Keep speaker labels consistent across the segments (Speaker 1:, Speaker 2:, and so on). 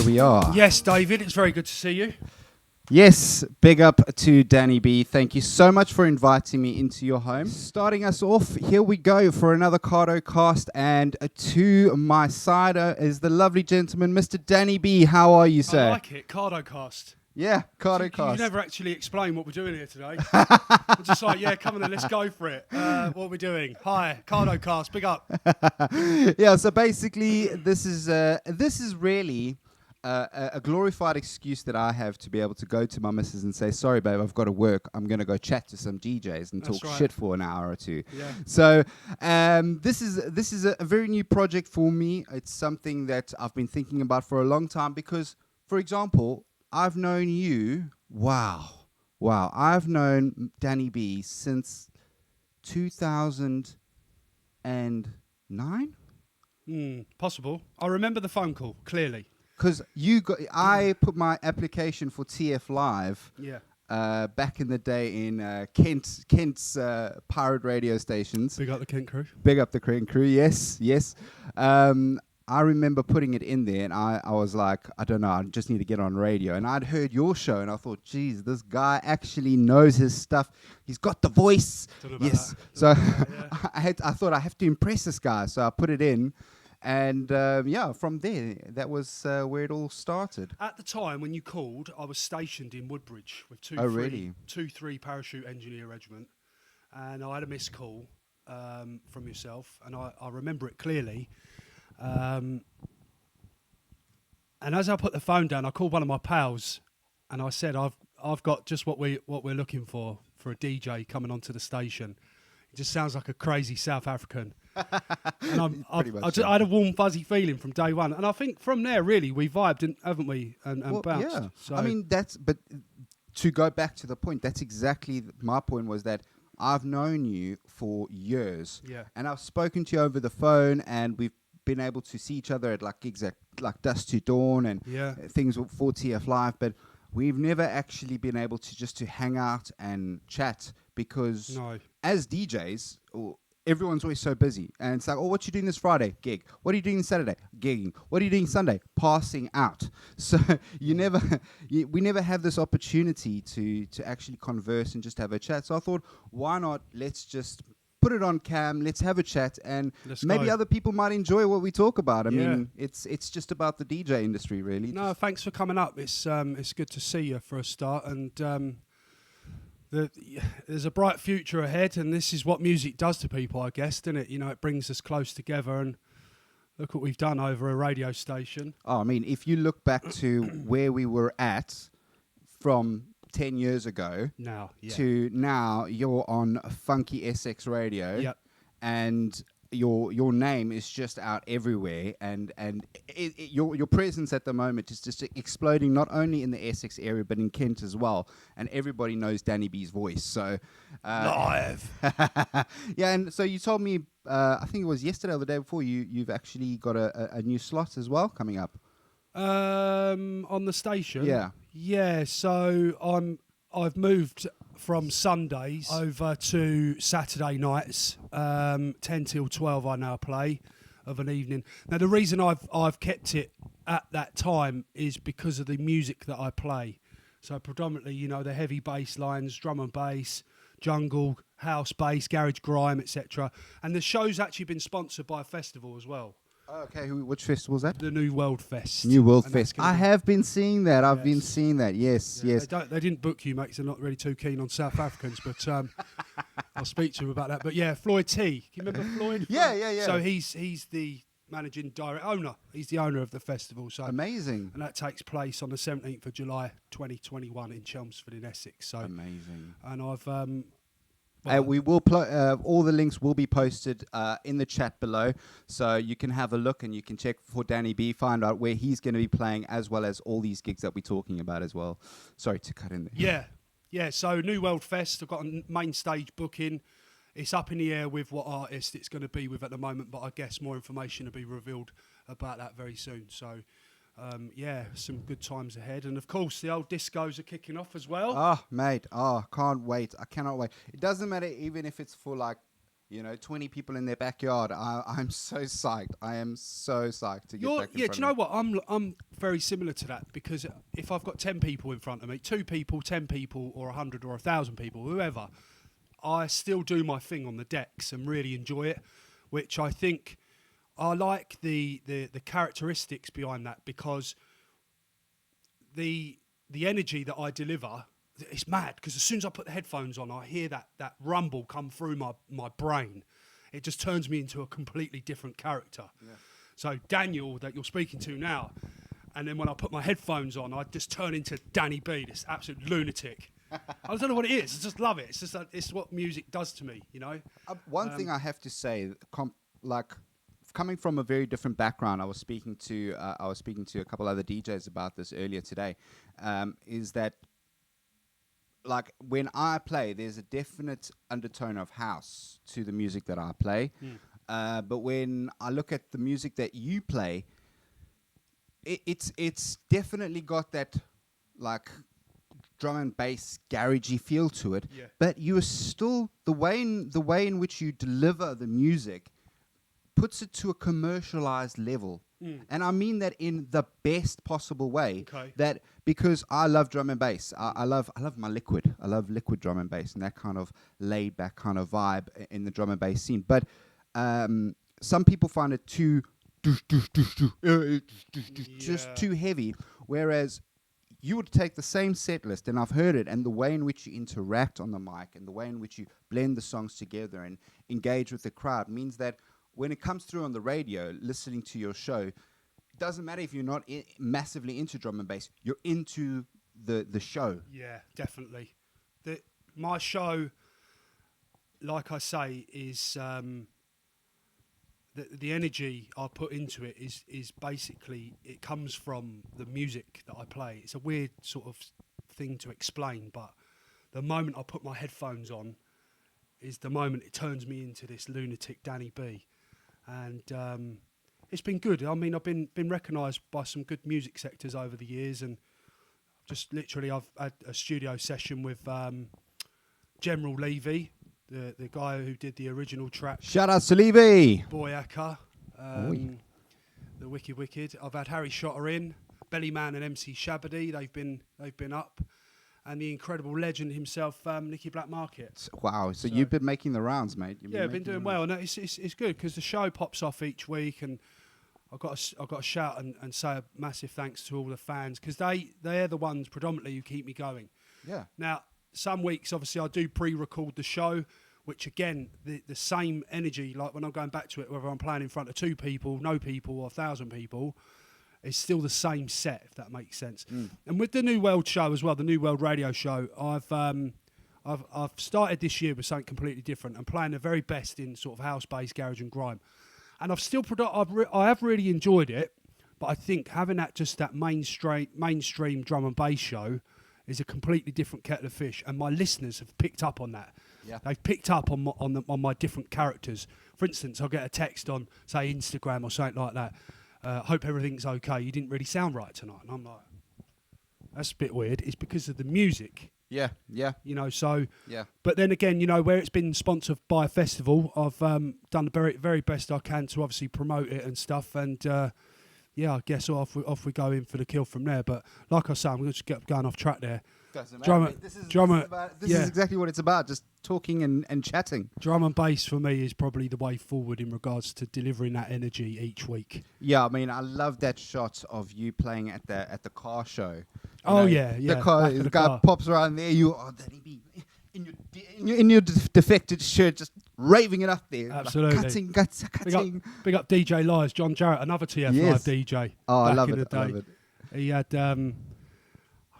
Speaker 1: there we are.
Speaker 2: Yes, David, it's very good to see you.
Speaker 1: Yes, big up to Danny B. Thank you so much for inviting me into your home. Starting us off, here we go for another Cardo Cast, and to my side is the lovely gentleman, Mr. Danny B. How are you, sir?
Speaker 2: I like it, Cardo Cast.
Speaker 1: Yeah, Cardo Cast.
Speaker 2: You never actually explain what we're doing here today. I'm just like, yeah, come on then, let's go for it. What are we doing? Hi, Cardo Cast, big up.
Speaker 1: Yeah, so basically, this is really a glorified excuse that I have to be able to go to my missus and say, sorry, babe, I've got to work. I'm going to go chat to some DJs and talk shit for an hour or two.
Speaker 2: Yeah.
Speaker 1: So this is a very new project for me. It's something that I've been thinking about for a long time because, for example, I've known you, I've known Danny B since 2009?
Speaker 2: Possible. I remember the phone call, clearly.
Speaker 1: Because I put my application for tflive back in the day in Kent's pirate radio stations.
Speaker 2: Big up the Kent crew.
Speaker 1: Big up the Kent crew, yes. I remember putting it in there, and I was like, I don't know, I just need to get on radio. And I'd heard your show, and I thought, geez, this guy actually knows his stuff. He's got the voice. Yes. So I thought I have to impress this guy, so I put it in. And from there, that was where it all started.
Speaker 2: At the time when you called, I was stationed in Woodbridge with 2-3 parachute engineer regiment, and I had a missed call from yourself, and I remember it clearly. And as I put the phone down, I called one of my pals, and I said, "I've got just what we're looking for a DJ coming onto the station. It just sounds like a crazy South African." And I had a warm, fuzzy feeling from day one, and I think from there, really, we vibed, haven't we? And bounced.
Speaker 1: Yeah.
Speaker 2: So
Speaker 1: I mean, but to go back to the point, that's exactly my point. Was that I've known you for years, and I've spoken to you over the phone, and we've been able to see each other at like gigs at like Dusk to Dawn and things for tflive, but we've never actually been able to hang out and chat because as DJs, everyone's always so busy, and it's like, oh, what you doing this Friday? Gig. What are you doing Saturday? Gigging. What are you doing Sunday? Passing out. So we never have this opportunity to actually converse and just have a chat. So I thought, why not? Let's just put it on cam. Let's have a chat, and maybe other people might enjoy what we talk about. I mean, it's just about the DJ industry, really.
Speaker 2: No, thanks for coming up. It's good to see you for a start, and there's a bright future ahead, and this is what music does to people, I guess, doesn't it? You know, it brings us close together, and look what we've done over a radio station.
Speaker 1: Oh, I mean, if you look back to where we were at from 10 years ago to now, you're on funkysxradio, and your name is just out everywhere, and your presence at the moment is just exploding, not only in the Essex area but in Kent as well, and everybody knows Danny B's voice. So
Speaker 2: live.
Speaker 1: And so you told me, I think it was yesterday or the day before, you've actually got a new slot as well coming up
Speaker 2: on the station. So I've moved from Sundays over to Saturday nights, 10 till 12 I now play of an evening. Now the reason I've kept it at that time is because of the music that I play. So predominantly, you know, the heavy bass lines, drum and bass, jungle, house bass, garage grime, etc. And the show's actually been sponsored by a festival as well.
Speaker 1: Okay, which festival is that?
Speaker 2: The New World Fest.
Speaker 1: New World Fest. I have been seeing that. I've been seeing that. Yes.
Speaker 2: They didn't book you, mate, 'cause they're not really too keen on South Africans, but I'll speak to him about that. But yeah, Floyd T. Can you remember Floyd?
Speaker 1: Yeah.
Speaker 2: So he's the managing owner. He's the owner of the festival. So
Speaker 1: amazing.
Speaker 2: And that takes place on the 17th of July, 2021 in Chelmsford in Essex. So
Speaker 1: amazing.
Speaker 2: And I've
Speaker 1: we will all the links will be posted in the chat below, so you can have a look and you can check for Danny B, find out where he's going to be playing, as well as all these gigs that we're talking about as well. Sorry to cut in there.
Speaker 2: Yeah. So New World Fest, I've got a main stage booking. It's up in the air with what artist it's going to be with at the moment, but I guess more information will be revealed about that very soon. So some good times ahead, and of course the old discos are kicking off as well.
Speaker 1: Mate, can't wait. I cannot wait. It doesn't matter even if it's for like 20 people in their backyard. I'm so psyched. I am so psyched to get back in front of
Speaker 2: do you know what? I'm very similar to that, because if I've got 10 people in front of me, 2 people, 10 people, or 100 or 1,000 people, whoever, I still do my thing on the decks and really enjoy it, which I think I like the characteristics behind that, because the energy that I deliver, it's mad, because as soon as I put the headphones on, I hear that rumble come through my brain. It just turns me into a completely different character. Yeah. So Daniel, that you're speaking to now, and then when I put my headphones on, I just turn into Danny B, this absolute lunatic. I don't know what it is. I just love it. It's just it's what music does to me,
Speaker 1: One thing I have to say, coming from a very different background, I was speaking to a couple other DJs about this earlier today, is that, like, when I play, there's a definite undertone of house to the music that I play. But when I look at the music that you play, it's definitely got that, like, drum and bass garagey feel to it. Yeah. But you are still the way in which you deliver the music puts it to a commercialized level. And I mean that in the best possible way. Okay. That because I love drum and bass. I love my liquid. I love liquid drum and bass and that kind of laid back kind of vibe in the drum and bass scene. But some people find it too just too heavy. Whereas you would take the same set list, and I've heard it, and the way in which you interact on the mic and the way in which you blend the songs together and engage with the crowd means that when it comes through on the radio, listening to your show, it doesn't matter if you're not massively into drum and bass, you're into the show. Yeah,
Speaker 2: definitely. My show, like I say, is the energy I put into it is basically, it comes from the music that I play. It's a weird sort of thing to explain, but the moment I put my headphones on is the moment it turns me into this lunatic Danny B. And it's been good. I mean, I've been recognised by some good music sectors over the years, and just literally I've had a studio session with General Levy, the guy who did the original track.
Speaker 1: Shout out to Levy!
Speaker 2: Boyaka, the Wicked. I've had Harry Shotter in, Bellyman and MC Shabady. They've been up. And the incredible legend himself, Nicky Black Market.
Speaker 1: Wow! So you've been making the rounds, mate.
Speaker 2: I've been doing well, and it's good because the show pops off each week, and I've got to shout and say a massive thanks to all the fans, because they're the ones predominantly who keep me going. Yeah. Now, some weeks obviously I do pre-record the show, which again the same energy, like when I'm going back to it, whether I'm playing in front of 2 people, no people, or 1,000 people. It's still the same set, if that makes sense. And with the New World show as well, the New World radio show, I've started this year with something completely different. I'm playing the very best in sort of house, bass, garage, and grime, and I have really enjoyed it. But I think having that mainstream drum and bass show is a completely different kettle of fish, and my listeners have picked up on that. Yeah. They've picked up on my different characters. For instance, I'll get a text on, say, Instagram or something like that. Hope everything's okay. You didn't really sound right tonight. And I'm like, that's a bit weird. It's because of the music.
Speaker 1: Yeah.
Speaker 2: So. Yeah. But then again, where it's been sponsored by a festival, I've done the very, very best I can to obviously promote it and stuff. And I guess off we go in for the kill from there. But like I say, I'm going to just get going off track there.
Speaker 1: This is exactly what it's about, just talking and chatting.
Speaker 2: Drum and bass for me is probably the way forward in regards to delivering that energy each week.
Speaker 1: Yeah, I mean, I love that shot of you playing at the car show.
Speaker 2: The
Speaker 1: guy pops around there, in your defected shirt, just raving it up there.
Speaker 2: Absolutely.
Speaker 1: Like cutting.
Speaker 2: Big up DJ Lies, John Jarrett, another tflive DJ.
Speaker 1: Oh, I love it.
Speaker 2: He had...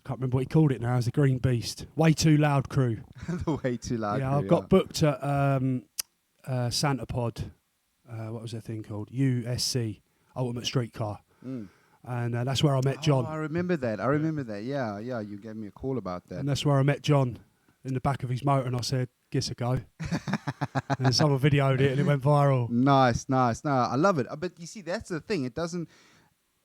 Speaker 2: I can't remember what he called it now. As a Green Beast. Way Too Loud crew.
Speaker 1: The Way Too Loud crew.
Speaker 2: Yeah, I got booked at Santa Pod. What was that thing called? USC, Ultimate Streetcar. And that's where I met John.
Speaker 1: I remember that. Yeah, you gave me a call about that.
Speaker 2: And that's where I met John in the back of his motor, and I said, "Give us a go." And someone videoed it, and it went viral.
Speaker 1: Nice. No, I love it. But you see, that's the thing. It doesn't...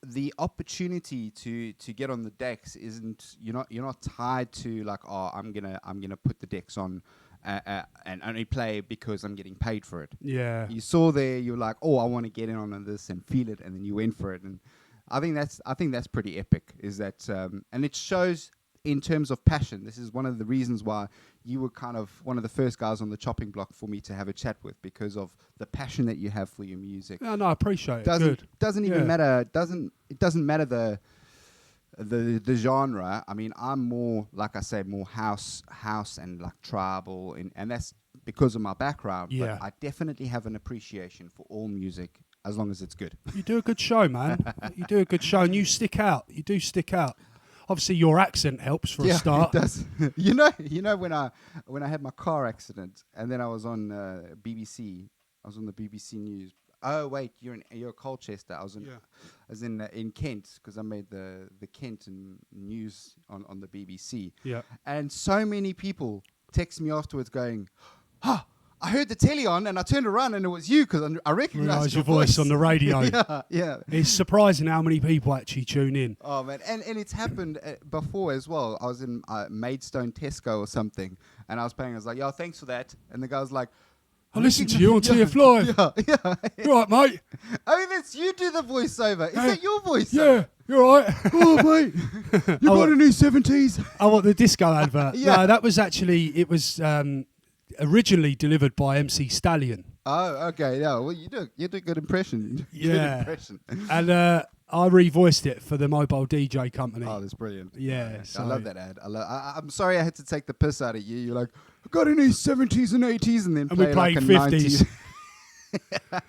Speaker 1: The opportunity to get on the decks isn't, you're not tied to like, I'm gonna put the decks on and only play because I'm getting paid for it.
Speaker 2: Yeah.
Speaker 1: You saw there, you're like, oh, I want to get in on this and feel it, and then you went for it. And I think that's pretty epic. Is that and it shows in terms of passion. This is one of the reasons why you were kind of one of the first guys on the chopping block for me to have a chat with, because of the passion that you have for your music.
Speaker 2: No, I appreciate it.
Speaker 1: Doesn't even matter. It doesn't matter the genre. I mean, I'm more, like I say, more house and like tribal, and that's because of my background.
Speaker 2: Yeah.
Speaker 1: But I definitely have an appreciation for all music as long as it's good.
Speaker 2: You do a good show, man. You do a good show, and you stick out. You do stick out. Obviously, your accent helps for a start.
Speaker 1: It does. you know when I had my car accident, and then I was on BBC. I was on the BBC News. Oh wait, you're Colchester. I was in Kent, because I made the Kent news on the BBC.
Speaker 2: Yeah.
Speaker 1: And so many people text me afterwards going, I heard the telly on and I turned around and it was you, because I recognised your voice
Speaker 2: on the radio.
Speaker 1: yeah.
Speaker 2: It's surprising how many people actually tune in.
Speaker 1: Oh man, and it's happened before as well. I was in Maidstone Tesco or something, and I was paying. I was like, "Yo, thanks for that." And the guy was like,
Speaker 2: I listened to you on tflive.
Speaker 1: Yeah.
Speaker 2: You're right, mate.
Speaker 1: Oh, that's you do the voiceover. Is that your voiceover?
Speaker 2: Yeah, you're right.
Speaker 1: Oh, mate. You got any 70s?
Speaker 2: I want the disco advert.
Speaker 1: Yeah.
Speaker 2: No, that was actually, it was originally delivered by MC Stallion.
Speaker 1: Oh, okay. Yeah, well, you do a good impression.
Speaker 2: Yeah.
Speaker 1: Good impression.
Speaker 2: And I revoiced it for the mobile DJ company.
Speaker 1: Oh, that's brilliant.
Speaker 2: Yeah.
Speaker 1: I love that ad. I'm sorry I had to take the piss out of you. You're like, I got any 70s and 80s, and then play like a 50s.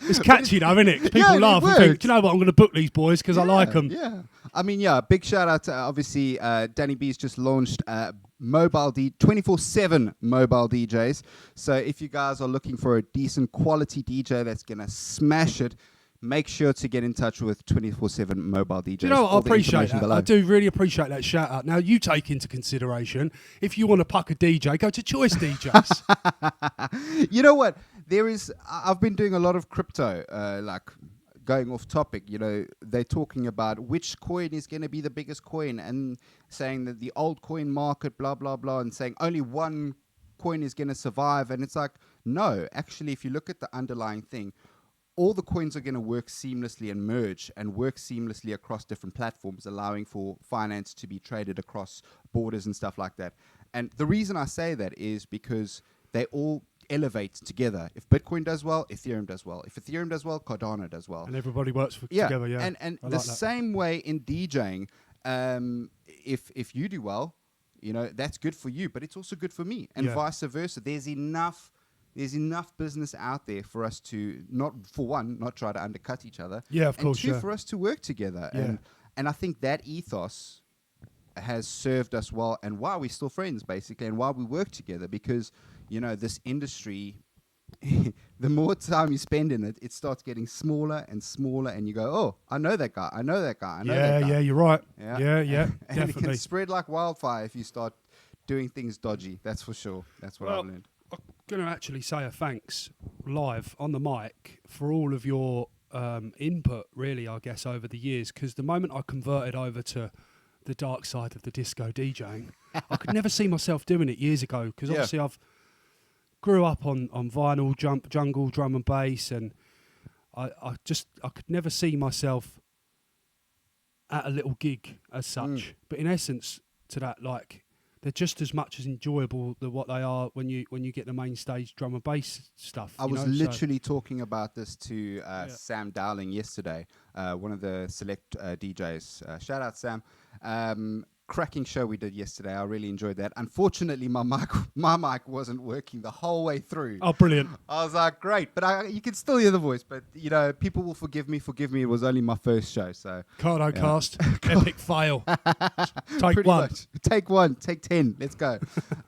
Speaker 2: It's catchy though, isn't it? People laugh and think, do you know what, I'm going to book these boys because I like them.
Speaker 1: Yeah. I mean, big shout out to, obviously, Danny B's just launched 24/7 mobile DJs. So if you guys are looking for a decent quality DJ that's going to smash it, make sure to get in touch with 24/7 mobile DJs.
Speaker 2: Do you know what? I appreciate that. I do really appreciate that shout out. Now, you take into consideration, if you want to puck a DJ, go to Choice DJs.
Speaker 1: You know what? I've been doing a lot of crypto, like going off topic. You know, they're talking about which coin is going to be the biggest coin, and saying that the old coin market, blah, blah, blah, and saying only one coin is going to survive. And it's like, no, actually, if you look at the underlying thing, all the coins are going to work seamlessly and merge and work seamlessly across different platforms, allowing for finance to be traded across borders and stuff like that. And the reason I say that is because they all elevate together. If Bitcoin does well, Ethereum does well. If Ethereum does well, Cardano does well.
Speaker 2: And everybody works together, yeah.
Speaker 1: And the same way in DJing, if you do well, you know, that's good for you, but it's also good for me, and vice versa. There's enough business out there for us to not try to undercut each other.
Speaker 2: Yeah, of course.
Speaker 1: And two, for us to work together.
Speaker 2: Yeah.
Speaker 1: And I think that ethos has served us well, and why we're still friends, basically, and why we work together, because, you know, this industry, the more time you spend in it, it starts getting smaller and smaller, and you go, oh, I know that guy, I know that guy.
Speaker 2: Yeah, you're right. Yeah,
Speaker 1: and
Speaker 2: definitely.
Speaker 1: it can spread like wildfire if you start doing things dodgy, that's for sure. That's what I've learned.
Speaker 2: I'm going to actually say a thanks live on the mic for all of your input, really, I guess, over the years, because the moment I converted over to the dark side of the disco DJing, I could never see myself doing it years ago, because obviously I've grew up on vinyl, jungle, drum and bass, and I could never see myself at a little gig as such. But in essence, to that, like, they're just as much as enjoyable than what they are when you get the main stage drum and bass stuff.
Speaker 1: I was literally talking about this to Sam Dowling yesterday, one of the select DJs. Shout out, Sam. Cracking show we did yesterday. I really enjoyed that. Unfortunately, my mic wasn't working the whole way through.
Speaker 2: Oh, brilliant.
Speaker 1: I was like, great, but you can still hear the voice. But, you know, people will forgive me. It was only my first show. So
Speaker 2: Cardo Cast, epic fail. Take one.
Speaker 1: Much. Take one. Take 10. Let's go.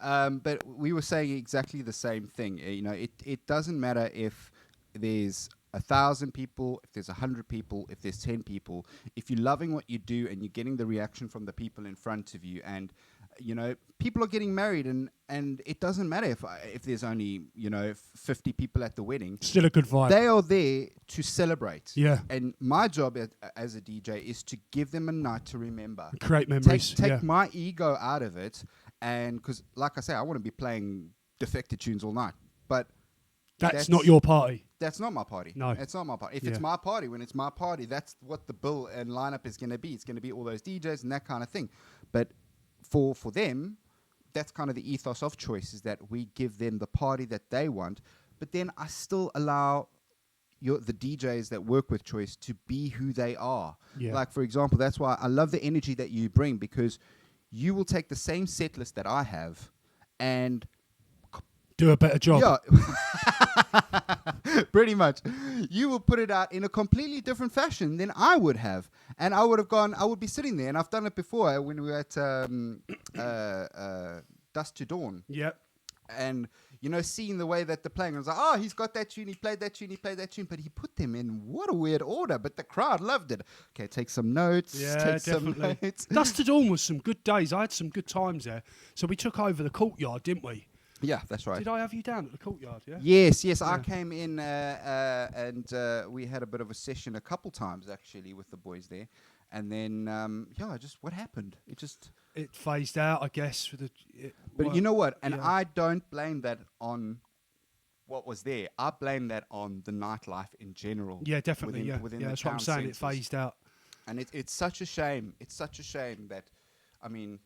Speaker 1: But we were saying exactly the same thing. You know, it doesn't matter if there's 1,000 people, if there's 100 people, if there's 10 people, if you're loving what you do and you're getting the reaction from the people in front of you, and, you know, people are getting married, and it doesn't matter if there's only, you know, 50 people at the wedding.
Speaker 2: Still a good vibe.
Speaker 1: They are there to celebrate.
Speaker 2: Yeah.
Speaker 1: And my job as a DJ is to give them a night to remember.
Speaker 2: Create memories.
Speaker 1: Take my ego out of it, and because, like I say, I want to be playing defected tunes all night. But
Speaker 2: that's not your party.
Speaker 1: That's not my party.
Speaker 2: No.
Speaker 1: It's not my party. If it's my party, when it's my party, that's what the bill and lineup is going to be. It's going to be all those DJs and that kind of thing. But for them, that's kind of the ethos of Choice, is that we give them the party that they want. But then I still allow the DJs that work with Choice to be who they are. Yeah. Like, for example, that's why I love the energy that you bring, because you will take the same set list that I have and
Speaker 2: do a better job.
Speaker 1: Yeah. Pretty much. You will put it out in a completely different fashion than I would have. And I would be sitting there, and I've done it before when we were at Dusk to Dawn.
Speaker 2: Yep.
Speaker 1: And, seeing the way that they're playing, I was like, oh, he's got that tune, he played that tune, but he put them in what a weird order, but the crowd loved it. Okay, take some notes.
Speaker 2: Yeah,
Speaker 1: take
Speaker 2: definitely.
Speaker 1: Some notes.
Speaker 2: Dusk to Dawn was some good days. I had some good times there. So we took over the courtyard, didn't we?
Speaker 1: Yeah, that's right.
Speaker 2: Did I have you down at the courtyard, yeah?
Speaker 1: Yes. Yeah. I came in and we had a bit of a session a couple times, actually, with the boys there. And then, what happened?
Speaker 2: It phased out, I guess.
Speaker 1: But you know what? And I don't blame that on what was there. I blame that on the nightlife in general.
Speaker 2: Yeah, definitely,
Speaker 1: within
Speaker 2: that's what I'm saying. It phased out.
Speaker 1: And it's such a shame. It's such a shame that, I mean,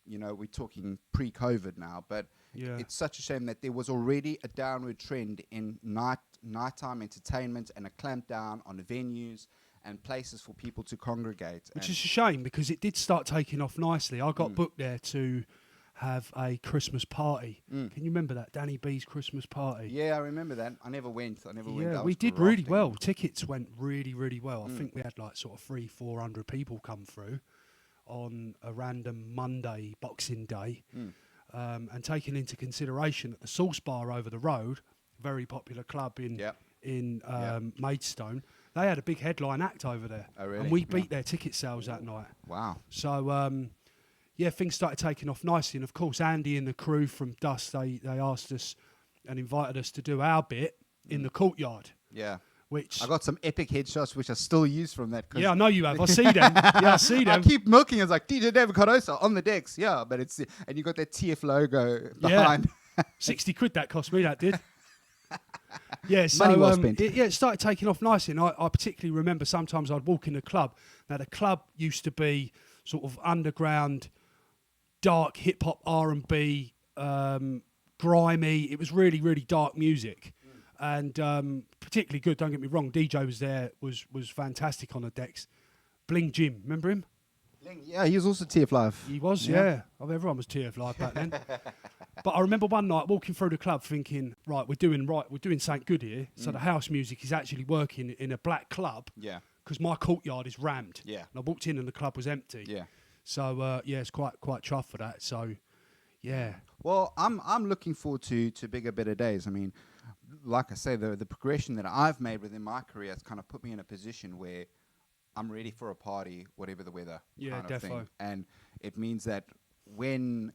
Speaker 1: we're talking pre-COVID now, but it's such a shame that there was already a downward trend in nighttime entertainment and a clampdown on venues and places for people to congregate.
Speaker 2: Which is a shame, because it did start taking off nicely. I got booked there to have a Christmas party. Can you remember that? Danny B's Christmas party.
Speaker 1: Yeah, I remember that. I never went.
Speaker 2: Yeah, we did really well. Tickets went really, really well. I think we had like sort of 300-400 people come through on a random Monday, Boxing Day. And taking into consideration that the Sourcebar over the road, very popular club in Maidstone, they had a big headline act over there.
Speaker 1: Oh, really?
Speaker 2: And we beat their ticket sales that night.
Speaker 1: Wow.
Speaker 2: So, things started taking off nicely. And, of course, Andy and the crew from Dusk, they asked us and invited us to do our bit in the courtyard.
Speaker 1: Yeah.
Speaker 2: Which
Speaker 1: I got some epic headshots, which I still use from that.
Speaker 2: Yeah, I know you have. I see them. Yeah, I see them.
Speaker 1: I keep milking. It's like DJ David Cardoso on the decks. Yeah, but and you got that TF logo behind.
Speaker 2: Yeah. 60 quid that cost me, that did. Yeah, so
Speaker 1: money well spent.
Speaker 2: It started taking off nicely, and I particularly remember sometimes I'd walk in the club. Now the club used to be sort of underground, dark hip hop, R&B, grimy. It was really, really dark music, and particularly good. Don't get me wrong. DJ was there, was fantastic on the decks. Bling Jim, remember him?
Speaker 1: Yeah, he was also tflive.
Speaker 2: He was, yeah. Everyone was tflive back then. But I remember one night walking through the club thinking, we're doing something good here. So the house music is actually working in a black club.
Speaker 1: Yeah.
Speaker 2: Because my courtyard is rammed.
Speaker 1: Yeah.
Speaker 2: And I walked in and the club was empty.
Speaker 1: Yeah.
Speaker 2: So it's quite chuffed for that. So, yeah.
Speaker 1: Well, I'm looking forward to bigger, better days. I mean, like I say, the progression that I've made within my career has kind of put me in a position where I'm ready for a party, whatever the weather.
Speaker 2: Yeah,
Speaker 1: kind of
Speaker 2: defo.
Speaker 1: thing. And it means that when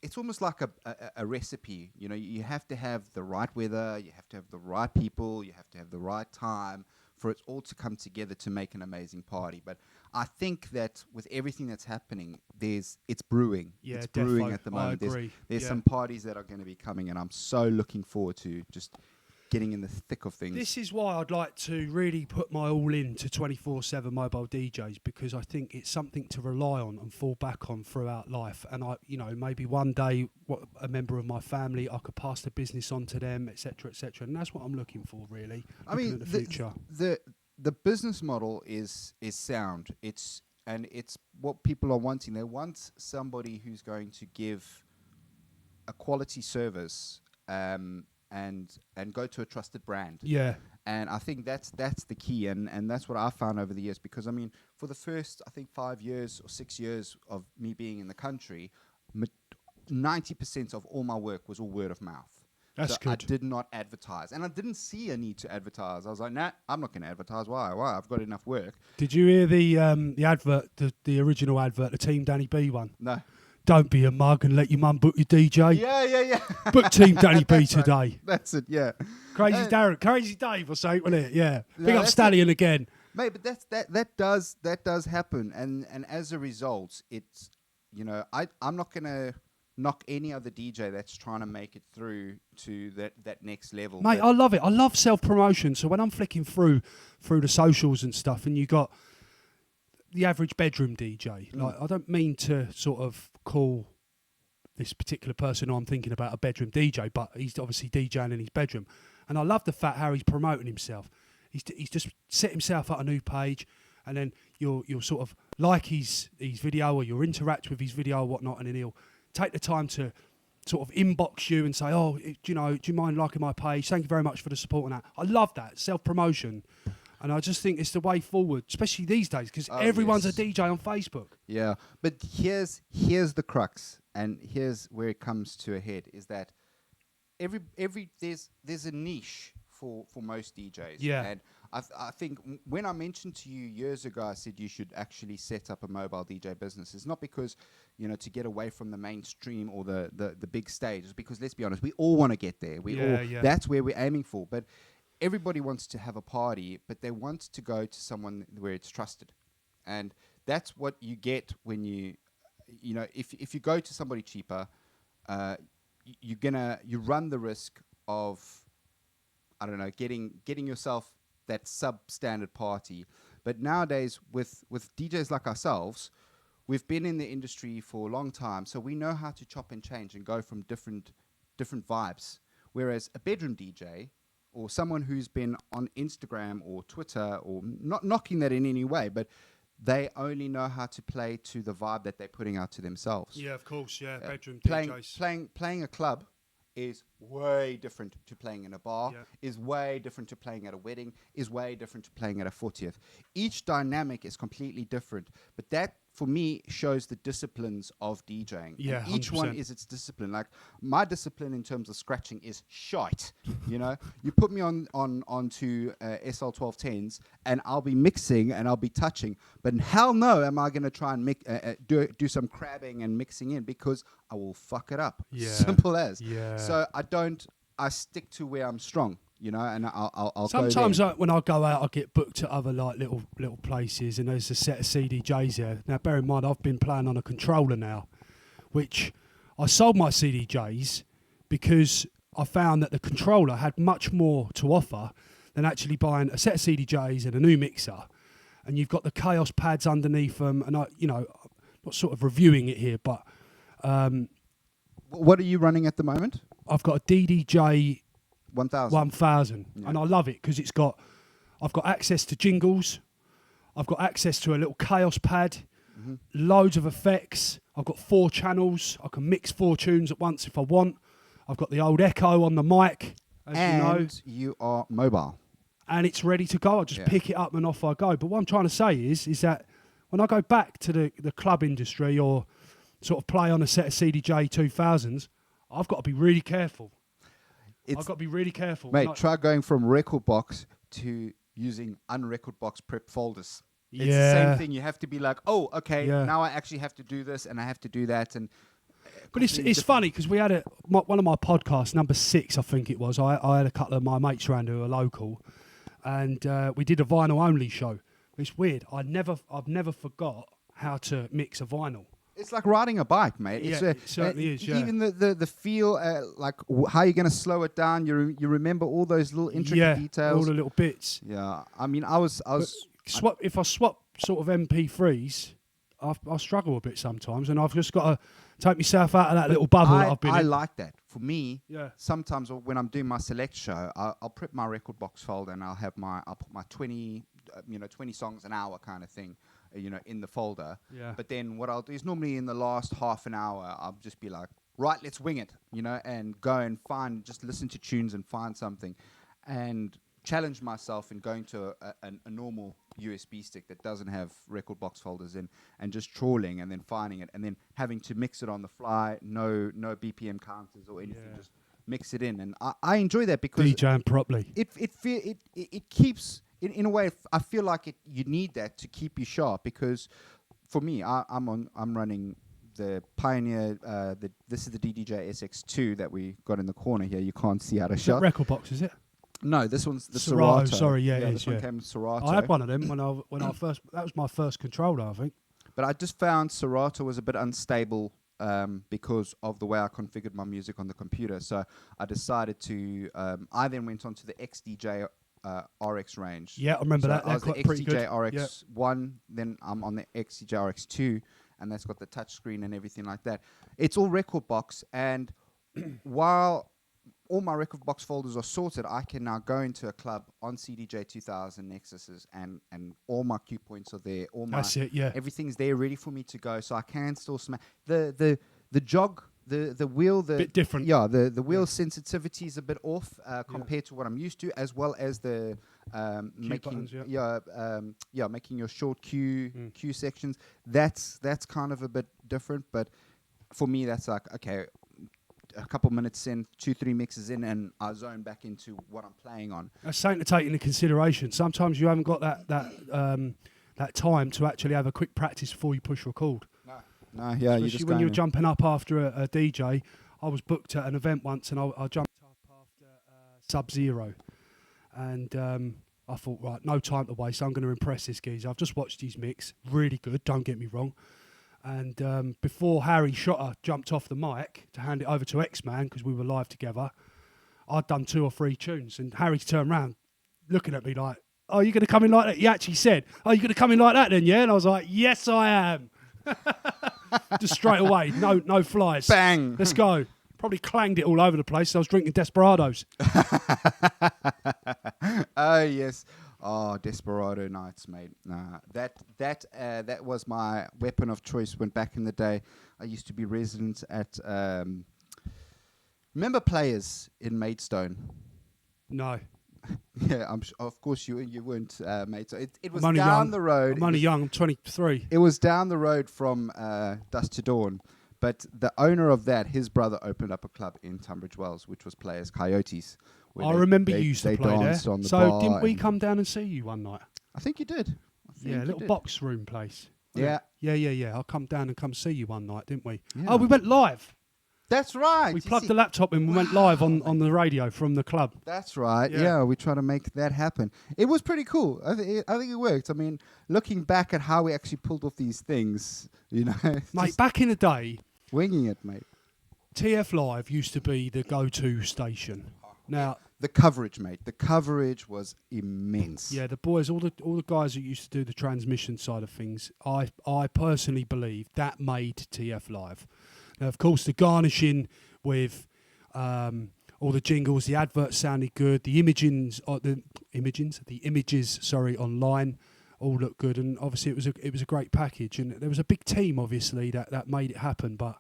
Speaker 1: it's almost like a recipe, you have to have the right weather, you have to have the right people, you have to have the right time for it all to come together to make an amazing party. But I think that with everything that's happening, it's brewing.
Speaker 2: Yeah,
Speaker 1: it's brewing at the moment.
Speaker 2: I agree.
Speaker 1: There's some parties that are going to be coming, and I'm so looking forward to just getting in the thick of things.
Speaker 2: This is why I'd like to really put my all in to 24/7 mobile DJs, because I think it's something to rely on and fall back on throughout life. And maybe one day, a member of my family, I could pass the business on to them, etc., etc. And that's what I'm looking for, really.
Speaker 1: I mean,
Speaker 2: at the future.
Speaker 1: The business model is sound. It's what people are wanting. They want somebody who's going to give a quality service. And go to a trusted brand.
Speaker 2: Yeah.
Speaker 1: And I think that's the key, and that's what I found over the years, because I mean, for the first 5 years or 6 years of me being in the country, 90% of all my work was all word of mouth.
Speaker 2: That's good.
Speaker 1: I did not advertise, and I didn't see a need to advertise. I was like, nah, I'm not going to advertise. Why? I've got enough work.
Speaker 2: Did you hear the advert, the original advert, the Team Danny B one?
Speaker 1: No.
Speaker 2: Don't be a mug and let your mum book your DJ.
Speaker 1: Yeah.
Speaker 2: Book Team Danny B today.
Speaker 1: Right. That's it, yeah.
Speaker 2: Crazy Dave or something, wasn't it? Yeah. Big up Stallion again.
Speaker 1: Mate, but that does happen, and as a result, it's I'm not gonna knock any other DJ that's trying to make it through to that next level.
Speaker 2: Mate, I love it. I love self-promotion. So when I'm flicking through the socials and stuff, and you got the average bedroom DJ, like I don't mean to sort of call this particular person I'm thinking about a bedroom DJ, but he's obviously DJing in his bedroom. And I love the fact how he's promoting himself. He's just set himself up a new page, and then you'll sort of like his video, or you'll interact with his video or whatnot, and then he'll take the time to sort of inbox you and say, oh, do you mind liking my page? Thank you very much for the support and that. I love that, self-promotion. And I just think it's the way forward, especially these days, because everyone's a DJ on Facebook.
Speaker 1: Yeah, but here's the crux, and here's where it comes to a head, is that there's a niche for most DJs.
Speaker 2: Yeah.
Speaker 1: And I think when I mentioned to you years ago, I said you should actually set up a mobile DJ business. It's not because, to get away from the mainstream or the big stage. It's because, let's be honest, we all want to get there. That's where we're aiming for. But everybody wants to have a party, but they want to go to someone where it's trusted. And that's what you get when if you go to somebody cheaper, you run the risk of, I don't know, getting yourself that substandard party. But nowadays, with DJs like ourselves, we've been in the industry for a long time, so we know how to chop and change and go from different vibes. Whereas a bedroom DJ, or someone who's been on Instagram or Twitter, or not knocking that in any way, but they only know how to play to the vibe that they're putting out to themselves.
Speaker 2: Yeah, of course, yeah. Bedroom
Speaker 1: DJs. Playing a club is way different to playing in a bar, is way different to playing at a wedding, is way different to playing at a 40th. Each dynamic is completely different, but that, for me, shows the disciplines of DJing.
Speaker 2: Yeah,
Speaker 1: and each 100%. One is its discipline. Like, my discipline in terms of scratching is shite. You put me onto SL 1210s, and I'll be mixing and I'll be touching, but hell no am I going to try and do some crabbing and mixing in, because I will fuck it up.
Speaker 2: Yeah.
Speaker 1: Simple as.
Speaker 2: Yeah.
Speaker 1: So I stick to where I'm strong. And I'll
Speaker 2: sometimes when I go out, I get booked at other like little places, and there's a set of CDJs there. Now, bear in mind, I've been playing on a controller now, which I sold my CDJs because I found that the controller had much more to offer than actually buying a set of CDJs and a new mixer. And you've got the Chaos pads underneath them, and I'm not sort of reviewing it here, but
Speaker 1: what are you running at the moment?
Speaker 2: I've got a DDJ
Speaker 1: 1000,
Speaker 2: and I love it because I've got access to jingles, I've got access to a little Chaos pad, loads of effects, I've got 4 channels, I can mix 4 tunes at once if I want, I've got the old Echo on the mic, as
Speaker 1: you are mobile.
Speaker 2: And it's ready to go. I just pick it up and off I go. But what I'm trying to say is that when I go back to the club industry, or sort of play on a set of CDJ 2000s, I've got to be really careful. I've got to be really careful.
Speaker 1: Mate, try going from record box to using unrecord box prep folders. It's the same thing. You have to be like, oh, okay, now I actually have to do this and I have to do that.
Speaker 2: But it's funny because we had one of my podcasts, number 6, I think it was. I had a couple of my mates around who are local, and we did a vinyl only show. It's weird. I've never forgot how to mix a vinyl.
Speaker 1: It's like riding a bike, mate.
Speaker 2: It certainly is, yeah.
Speaker 1: Even the feel, like how you're going to slow it down. You remember all those little intricate details.
Speaker 2: All the little bits.
Speaker 1: Yeah, I mean, I was.
Speaker 2: If I swap sort of MP3s, I struggle a bit sometimes, and I've just got to take myself out of that little bubble that I've been in.
Speaker 1: I like that. For me, sometimes when I'm doing my select show, I'll prep my record box folder, and I'll put my 20 songs an hour kind of thing, in the folder.
Speaker 2: Yeah.
Speaker 1: But then what I'll do is normally in the last half an hour, I'll just be like, right, let's wing it, and go and just listen to tunes and find something, and challenge myself in going to a normal USB stick that doesn't have record box folders in, and just trawling and then finding it and then having to mix it on the fly, no BPM counters or anything, just mix it in. And I enjoy that because
Speaker 2: DJing properly.
Speaker 1: It keeps, in a way, I feel like you need that to keep you sharp, because for me, I'm running the Pioneer, this is the DDJ SX2 that we got in the corner here. You can't see out of shot.
Speaker 2: Record box, is it?
Speaker 1: No, this one's the Serato.
Speaker 2: Sorry, it is.
Speaker 1: This one came Serato.
Speaker 2: I had one of them when I first. That was my first controller, I think.
Speaker 1: But I just found Serato was a bit unstable because of the way I configured my music on the computer. So I decided to. I then went on to the XDJ RX range.
Speaker 2: Yeah, I remember that.
Speaker 1: I was the
Speaker 2: pretty
Speaker 1: XDJ
Speaker 2: good.
Speaker 1: RX 1, then I'm on the XDJ RX 2, and that's got the touch screen and everything like that. It's all record box, and while all my record box folders are sorted, I can now go into a club on CDJ 2000 Nexuses, and all my cue points are there.
Speaker 2: That's it, yeah.
Speaker 1: Everything's there ready for me to go, so I can still smash. The jog, the wheel,
Speaker 2: bit different.
Speaker 1: Yeah, the wheel sensitivity is a bit off compared to what I'm used to, as well as the making
Speaker 2: buttons,
Speaker 1: making your short cue sections. That's kind of a bit different, but for me, that's like, okay, a couple minutes in, 2-3 mixes in, and I zone back into what I'm playing on.
Speaker 2: That's something to take into consideration. Sometimes you haven't got that time to actually have a quick practice before you push record.
Speaker 1: No, yeah.
Speaker 2: Especially when you're jumping up after a DJ. I was booked at an event once, and I jumped up after Sub-Zero, and I thought, right, no time to waste. I'm going to impress this geezer. I've just watched his mix, really good. Don't get me wrong. And before Harry Shotter jumped off the mic to hand it over to X-Man, because we were live together, I'd done 2 or 3 tunes, and Harry's turned around looking at me like, oh, you're going to come in like that? He actually said, oh, you're going to come in like that then, yeah? And I was like, yes, I am. Just straight away, no flies.
Speaker 1: Bang.
Speaker 2: Let's go. Probably clanged it all over the place. I was drinking Desperados.
Speaker 1: Oh, yes. Oh, Desperado nights, mate. Nah, that was my weapon of choice when back in the day I used to be resident at remember Players in Maidstone?
Speaker 2: No.
Speaker 1: Yeah, of course you weren't Maidstone. It was down the road.
Speaker 2: I'm only young. I'm 23.
Speaker 1: It was down the road from Dusk to Dawn, but the owner of that, his brother opened up a club in Tunbridge Wells, which was Players Coyotes.
Speaker 2: I remember you used to play there.
Speaker 1: On the
Speaker 2: so
Speaker 1: bar,
Speaker 2: didn't we come down and see you one night?
Speaker 1: I think you did.
Speaker 2: Yeah, a little box room place.
Speaker 1: Yeah.
Speaker 2: Yeah. I come down and come see you one night, didn't we?
Speaker 1: Yeah.
Speaker 2: Oh, we went live.
Speaker 1: That's right.
Speaker 2: We plugged the laptop in and we went live on the radio from the club.
Speaker 1: That's right. Yeah, we tried to make that happen. It was pretty cool. I think it worked. I mean, looking back at how we actually pulled off these things, you know.
Speaker 2: Mate, back in the day,
Speaker 1: winging it, mate.
Speaker 2: tflive used to be the go-to station. Now,
Speaker 1: the coverage, mate. The coverage was immense.
Speaker 2: Yeah, the boys, all the guys who used to do the transmission side of things, I personally believe that made tflive. Now, of course, the garnishing with all the jingles, the adverts sounded good, the images online all looked good, and obviously it was a great package, and there was a big team obviously that made it happen. But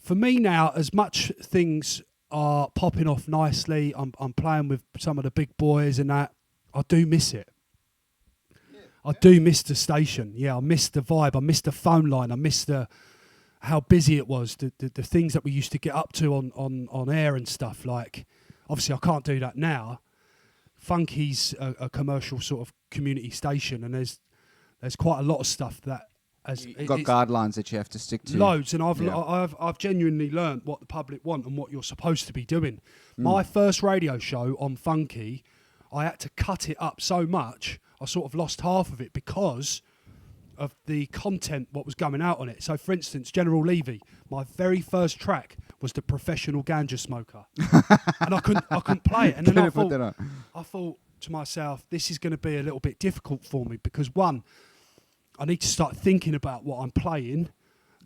Speaker 2: for me now, as much things are popping off nicely, I'm playing with some of the big boys and that, I do miss it. I do miss the station. Yeah, I miss the vibe. I miss the phone line. I miss how busy it was. The things that we used to get up to on air and stuff. Like, obviously, I can't do that now. Funky's a commercial sort of community station, and there's quite a lot of stuff that
Speaker 1: you've got guidelines that you have to stick to.
Speaker 2: Loads, and I've genuinely learnt what the public want and what you're supposed to be doing. My first radio show on Funky, I had to cut it up so much, I sort of lost half of it because of the content, what was going out on it. So, for instance, General Levy, my very first track was The Professional Ganja Smoker, and I couldn't play it. And then I thought to myself, this is going to be a little bit difficult for me because one, I need to start thinking about what I'm playing.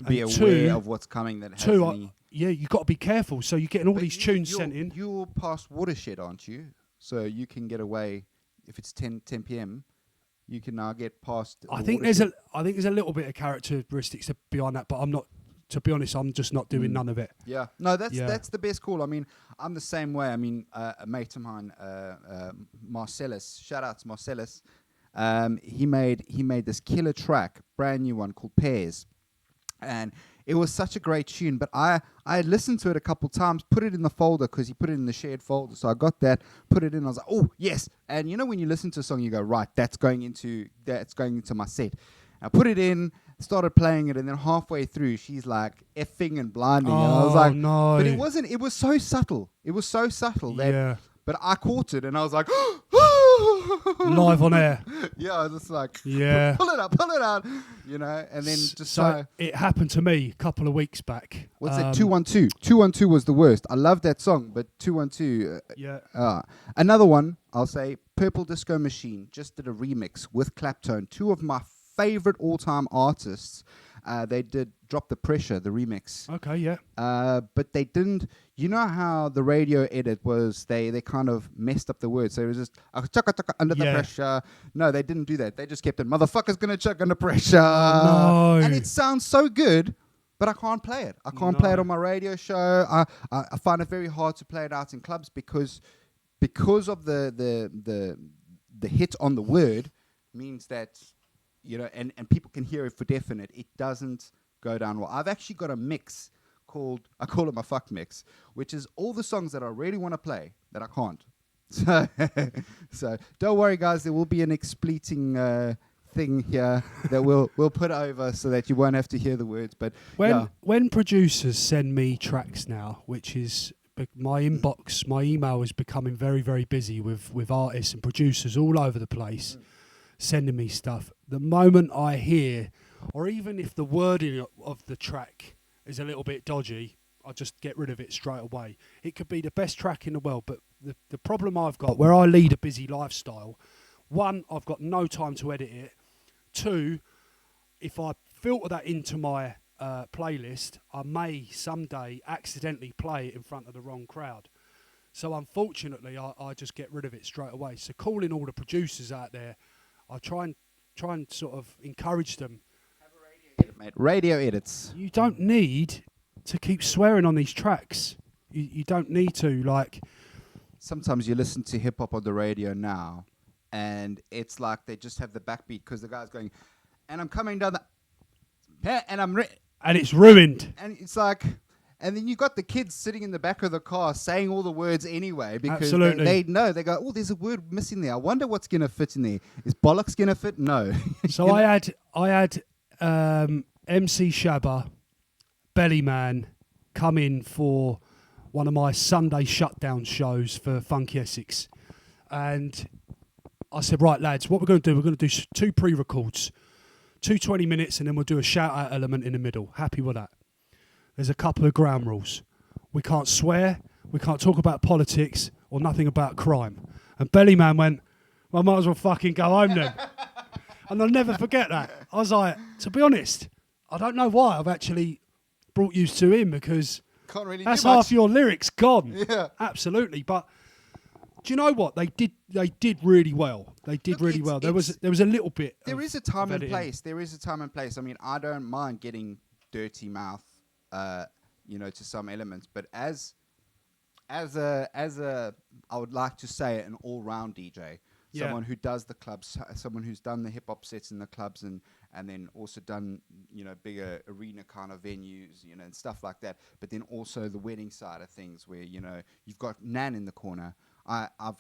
Speaker 1: Be aware of what's coming.
Speaker 2: You've got to be careful. So you're getting all these tunes sent in.
Speaker 1: You're past Watershed, aren't you? So you can get away if it's 10 p.m. You can now get past.
Speaker 2: I think there's a little bit of characteristics behind that, but I'm not. To be honest, I'm just not doing none of it.
Speaker 1: Yeah, no, that's the best call. I mean, I'm the same way. I mean, a mate of mine, Marcellus. Shout out to Marcellus. He made this killer track, brand new one called Pairs, and it was such a great tune. But I listened to it a couple times, put it in the folder because he put it in the shared folder. So I got that, put it in. I was like, oh yes. And you know when you listen to a song, you go, right, that's going into my set. I put it in, started playing it, and then halfway through, she's like effing and blinding. And I was like,
Speaker 2: no.
Speaker 1: But it wasn't. It was so subtle. It was so subtle that.
Speaker 2: Yeah.
Speaker 1: But I caught it, and I was like,
Speaker 2: live on air.
Speaker 1: Yeah, just like pull it out, you know, and then just
Speaker 2: so it happened to me a couple of weeks back.
Speaker 1: What's that? 212. 212 was the worst. I love that song, but 212. Another one, I'll say, Purple Disco Machine just did a remix with Claptone. Two of my favorite all-time artists. They did Drop the Pressure, the remix.
Speaker 2: Okay, yeah.
Speaker 1: But they didn't. You know how the radio edit was? They kind of messed up the words. So it was just under the pressure. No, they didn't do that. They just kept it. Motherfucker's gonna chuck under pressure.
Speaker 2: No.
Speaker 1: And it sounds so good, but I can't play it. I can't play it on my radio show. I find it very hard to play it out in clubs because of the hit on the word means that, you know, and people can hear it for definite. It doesn't go down well. I've actually got a mix I call it my fuck mix, which is all the songs that I really want to play that I can't. So don't worry, guys. There will be an expleting thing here that we'll put over so that you won't have to hear the words. But
Speaker 2: when producers send me tracks now, which is my inbox, my email is becoming very, very busy with artists and producers all over the place. Sending me stuff. The moment I hear, or even if the wording of the track is a little bit dodgy, I just get rid of it straight away. It could be the best track in the world, but the problem I've got, where I lead a busy lifestyle, one, I've got no time to edit it. Two, if I filter that into my playlist, I may someday accidentally play it in front of the wrong crowd. So unfortunately, I just get rid of it straight away. So calling all the producers out there, I try and sort of encourage them.
Speaker 1: Have a radio edit, mate. Radio edits.
Speaker 2: You don't need to keep swearing on these tracks. You don't need to, like.
Speaker 1: Sometimes you listen to hip hop on the radio now, and it's like they just have the backbeat because the guy's going, and I'm coming down the, and
Speaker 2: and it's ruined.
Speaker 1: And it's like. And then you got the kids sitting in the back of the car saying all the words anyway because they know. They go, oh, there's a word missing there. I wonder what's going to fit in there. Is bollocks going to fit? No.
Speaker 2: So I had MC Shabba, Bellyman, come in for one of my Sunday shutdown shows for Funky Essex. And I said, right, lads, what we're going to do, we're going to do 2 pre-records, 20 minutes, and then we'll do a shout-out element in the middle. Happy with that. There's a couple of ground rules. We can't swear, we can't talk about politics, or nothing about crime. And Bellyman went, well, I might as well fucking go home then. And I'll never forget that. I was like, to be honest, I don't know why I've actually brought you to him, because
Speaker 1: can't really
Speaker 2: that's half your lyrics gone.
Speaker 1: Yeah.
Speaker 2: Absolutely. But do you know what? They did really well. They did really well. There was a little bit.
Speaker 1: There is a time and place. There is a time and place. I mean, I don't mind getting dirty mouth. You know, to some elements, but as a I would like to say an all-round DJ, someone who does the clubs, someone who's done the hip hop sets in the clubs, and then also done, you know, bigger arena kind of venues, you know, and stuff like that. But then also the wedding side of things, where, you know, you've got Nan in the corner. I've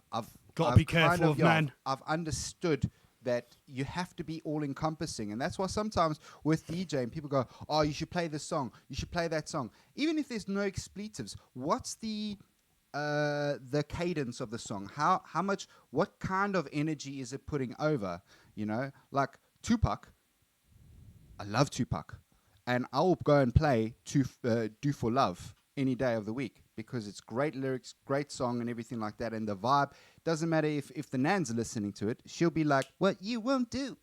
Speaker 2: got to be careful of Nan.
Speaker 1: I've understood that you have to be all-encompassing. And that's why sometimes with DJing, people go, oh, you should play this song, you should play that song. Even if there's no expletives, what's the cadence of the song? How much, what kind of energy is it putting over? You know, like Tupac, I love Tupac. And I'll go and play Do For Love any day of the week, because it's great lyrics, great song and everything like that. And the vibe, doesn't matter if the Nan's listening to it, she'll be like, what you won't do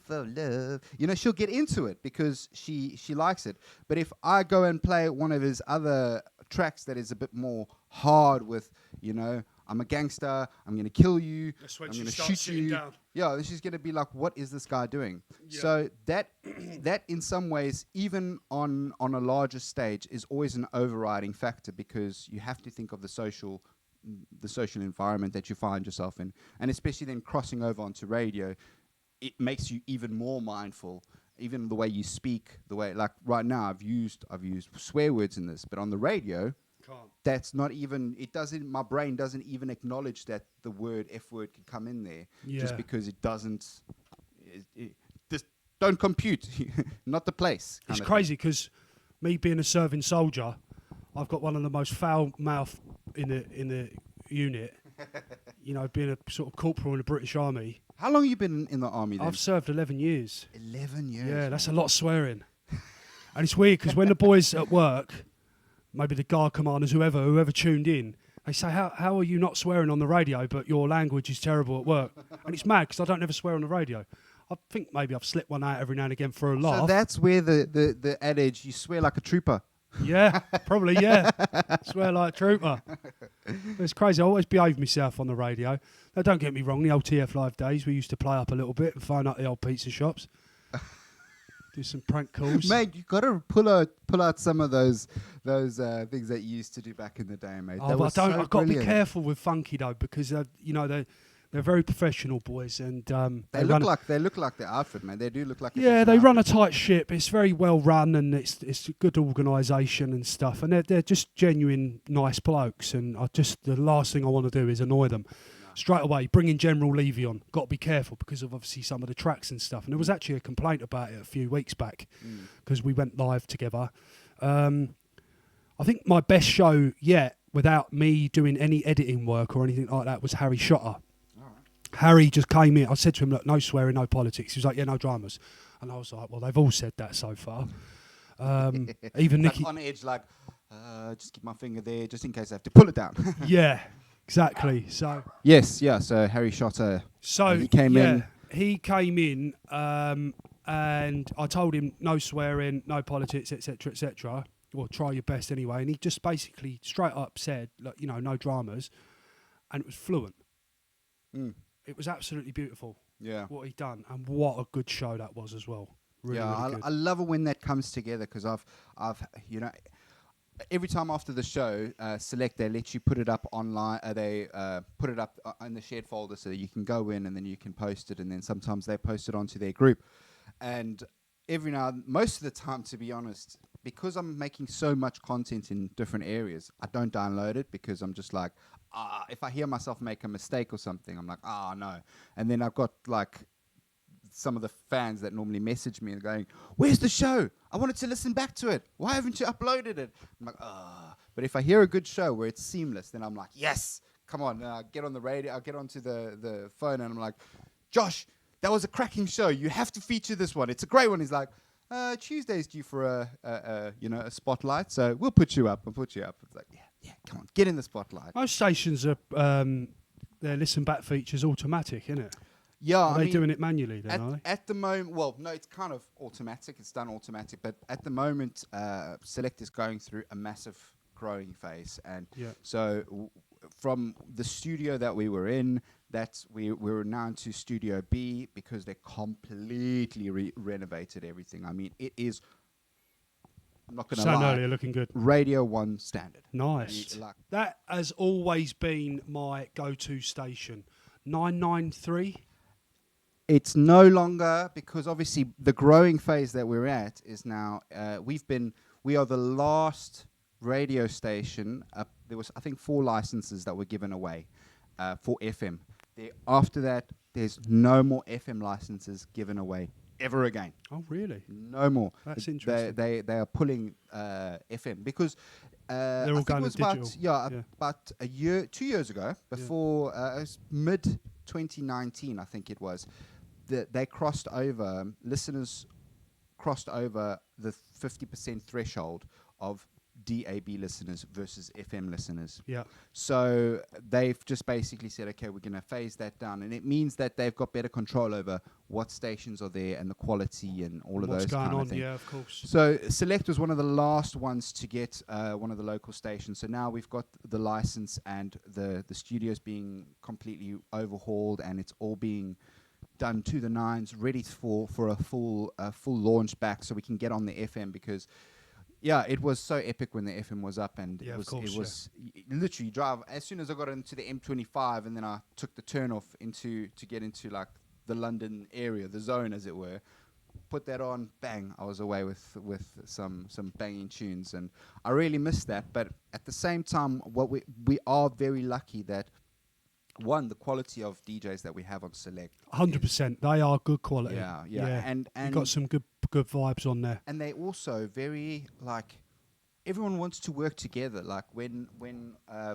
Speaker 1: for love. You know, she'll get into it because she likes it. But if I go and play one of his other tracks that is a bit more hard with, you know, I'm a gangster, I'm going to kill you, I'm going to shoot you. Down. Yeah, she's going to be like, what is this guy doing? Yeah. So that in some ways, even on a larger stage, is always an overriding factor, because you have to think of the social environment that you find yourself in. And especially then crossing over onto radio, it makes you even more mindful. Even the way you speak, the way, like right now, I've used swear words in this, but on the radio, that's not even, it doesn't, my brain doesn't even acknowledge that the word F word can come in there, just because it doesn't, it just don't compute, not the place.
Speaker 2: It's crazy, because me being a serving soldier, I've got one of the most foul mouth in the unit. being a sort of corporal in the British Army.
Speaker 1: How long have you been in the army then?
Speaker 2: I've served 11 years.
Speaker 1: 11 years?
Speaker 2: Yeah, that's a lot of swearing. And it's weird because when the boys at work, maybe the guard commanders, whoever tuned in, they say, how are you not swearing on the radio, but your language is terrible at work? And it's mad because I don't ever swear on the radio. I think maybe I've slipped one out every now and again for a laugh.
Speaker 1: So that's where the adage, you swear like a trooper.
Speaker 2: Yeah, probably, yeah. Swear like a trooper. It's crazy. I always behave myself on the radio. Now, don't get me wrong, the old tflive days, we used to play up a little bit and phone up the old pizza shops. Do some prank calls.
Speaker 1: Mate, you got to pull out some of those things that you used to do back in the day, mate.
Speaker 2: Oh, but I've got to be careful with Funky though, because they're very professional boys, and
Speaker 1: they look like their outfit, man. They do look like
Speaker 2: they run a tight ship. It's very well run, and it's a good organisation and stuff. And they're just genuine nice blokes. And the last thing I want to do is annoy them. Straight away, bringing General Levy on. Got to be careful because of obviously some of the tracks and stuff. And there was actually a complaint about it a few weeks back because we went live together. I think my best show yet, without me doing any editing work or anything like that, was Harry Shotter. Harry just came in. I said to him, look, no swearing, no politics. He was like, yeah, no dramas. And I was like, well, they've all said that so far. Even Nicky.
Speaker 1: On edge, like, just keep my finger there just in case I have to pull it down.
Speaker 2: Yeah, exactly. So
Speaker 1: yes, yeah. So Harry Shotter.
Speaker 2: So
Speaker 1: he came in.
Speaker 2: He came in, and I told him no swearing, no politics, etc., etc. Well, try your best anyway. And he just basically straight up said, look, no dramas, and it was fluent. It was absolutely beautiful. Yeah, what he'd done, and what a good show that was as well. Really, really good.
Speaker 1: I love it when that comes together because I've every time after the show, Select, they let you put it up online. They put it up in the shared folder so that you can go in and then you can post it, and then sometimes they post it onto their group. And most of the time, to be honest, because I'm making so much content in different areas, I don't download it because I'm just like, if I hear myself make a mistake or something, I'm like, no. And then I've got like some of the fans that normally message me and going, where's the show? I wanted to listen back to it. Why haven't you uploaded it? I'm like, But if I hear a good show where it's seamless, then I'm like, yes, come on. I get on the radio, I get onto the phone and I'm like, Josh, that was a cracking show. You have to feature this one. It's a great one. He's like, Tuesday's due for a spotlight, so we'll put you up. It's like, yeah, come on, get in the spotlight.
Speaker 2: Most stations are their listen back features automatic, isn't it?
Speaker 1: Yeah,
Speaker 2: are they doing it manually then? Are they?
Speaker 1: At the moment, well, no, it's kind of automatic. It's done automatic, but at the moment, Select is going through a massive growing phase, and so from the studio that we were in, we were now into Studio B because they completely renovated everything. I mean, it is. I'm not going to lie.
Speaker 2: Earlier, looking good.
Speaker 1: Radio 1 standard.
Speaker 2: Nice. That has always been my go-to station. 993.
Speaker 1: It's no longer, because obviously the growing phase that we're at is now. We are the last radio station. There was, I think, 4 licenses that were given away for FM. After that, there's no more FM licenses given away ever again.
Speaker 2: Oh, really?
Speaker 1: No more.
Speaker 2: That's interesting.
Speaker 1: They are pulling FM because
Speaker 2: they're all going digital.
Speaker 1: About 2 years ago, before mid 2019, I think it was, they crossed over. Listeners crossed over the 50% threshold of DAB listeners versus FM listeners.
Speaker 2: Yeah.
Speaker 1: So they've just basically said, okay, we're going to phase that down. And it means that they've got better control over what stations are there and the quality and all of those kind of things.
Speaker 2: Yeah, of course.
Speaker 1: So Select was one of the last ones to get one of the local stations. So now we've got the license and the studios being completely overhauled, and it's all being done to the nines, ready for a full launch back so we can get on the FM because... Yeah, it was so epic when the FM was up, and it was literally drive. As soon as I got into the M25, and then I took the turn off to get into like the London area, the zone as it were. Put that on, bang! I was away with some banging tunes, and I really missed that. But at the same time, we are very lucky that. One, the quality of DJs that we have on Select.
Speaker 2: 100%. They are good quality.
Speaker 1: Yeah. And
Speaker 2: you've got some good vibes on there.
Speaker 1: And they also very, everyone wants to work together. Like when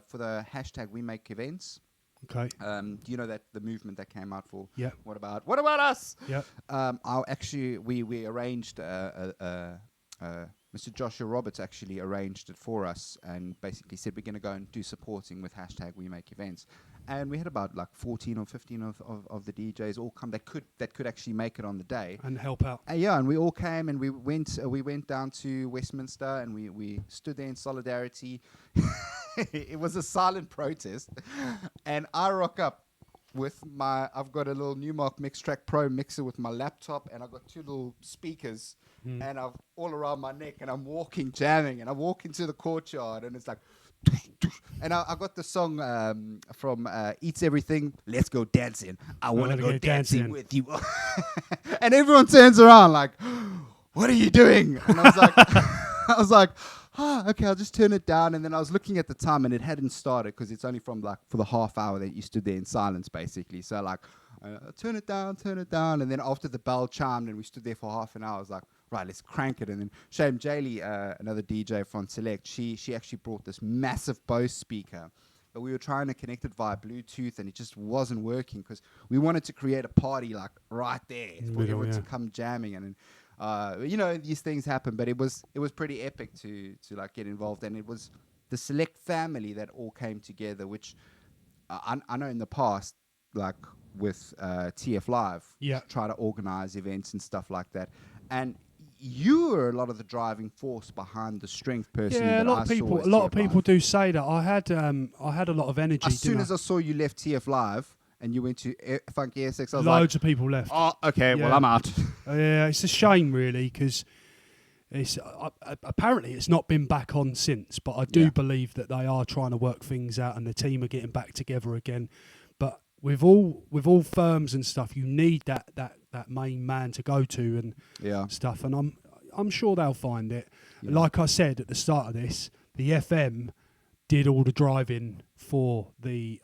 Speaker 1: for the hashtag We Make Events,
Speaker 2: Okay.
Speaker 1: Do you know that the movement that came out for?
Speaker 2: Yeah.
Speaker 1: What about us?
Speaker 2: Yeah.
Speaker 1: We arranged Mr. Joshua Roberts actually arranged it for us and basically said we're going to go and do supporting with # We Make Events, and we had about like 14 or 15 of the DJs all come that could actually make it on the day
Speaker 2: and help out.
Speaker 1: And we all came and we went down to Westminster and we stood there in solidarity. It was a silent protest, and I rock up with I've got a little Newmark Mixtrack Pro mixer with my laptop, and I've got 2 little speakers, and I've all around my neck, and I'm walking, jamming, and I walk into the courtyard, and it's like, and I got the song from Eats Everything, Let's Go Dancing. I want to go dancing with you. And everyone turns around like, what are you doing? And I was like, okay, I'll just turn it down. And then I was looking at the time, and it hadn't started because it's only from like for the half hour that you stood there in silence, basically. So like, turn it down. And then after the bell chimed and we stood there for half an hour, I was like, right, let's crank it. And then Shame Jaylee, another DJ from Select, she actually brought this massive Bose speaker. But we were trying to connect it via Bluetooth, and it just wasn't working because we wanted to create a party like right there for everyone to come jamming. And these things happen, but it was pretty epic to like get involved, and it was the Select family that all came together, which I know in the past, like with tflive, try to organize events and stuff like that, and you were a lot of the driving force behind the strength personally.
Speaker 2: Yeah, a lot of people do say that. I had a lot of energy.
Speaker 1: As soon as I saw you left TFlive and you went to Funky Essex, I was
Speaker 2: loads of people left.
Speaker 1: Oh, okay, well, I'm out.
Speaker 2: Yeah, it's a shame, really, because it's apparently it's not been back on since, but I do believe that they are trying to work things out and the team are getting back together again. But with all firms and stuff, you need that main man to go to and stuff, and I'm sure they'll find it. Yeah. Like I said at the start of this, the FM did all the driving for the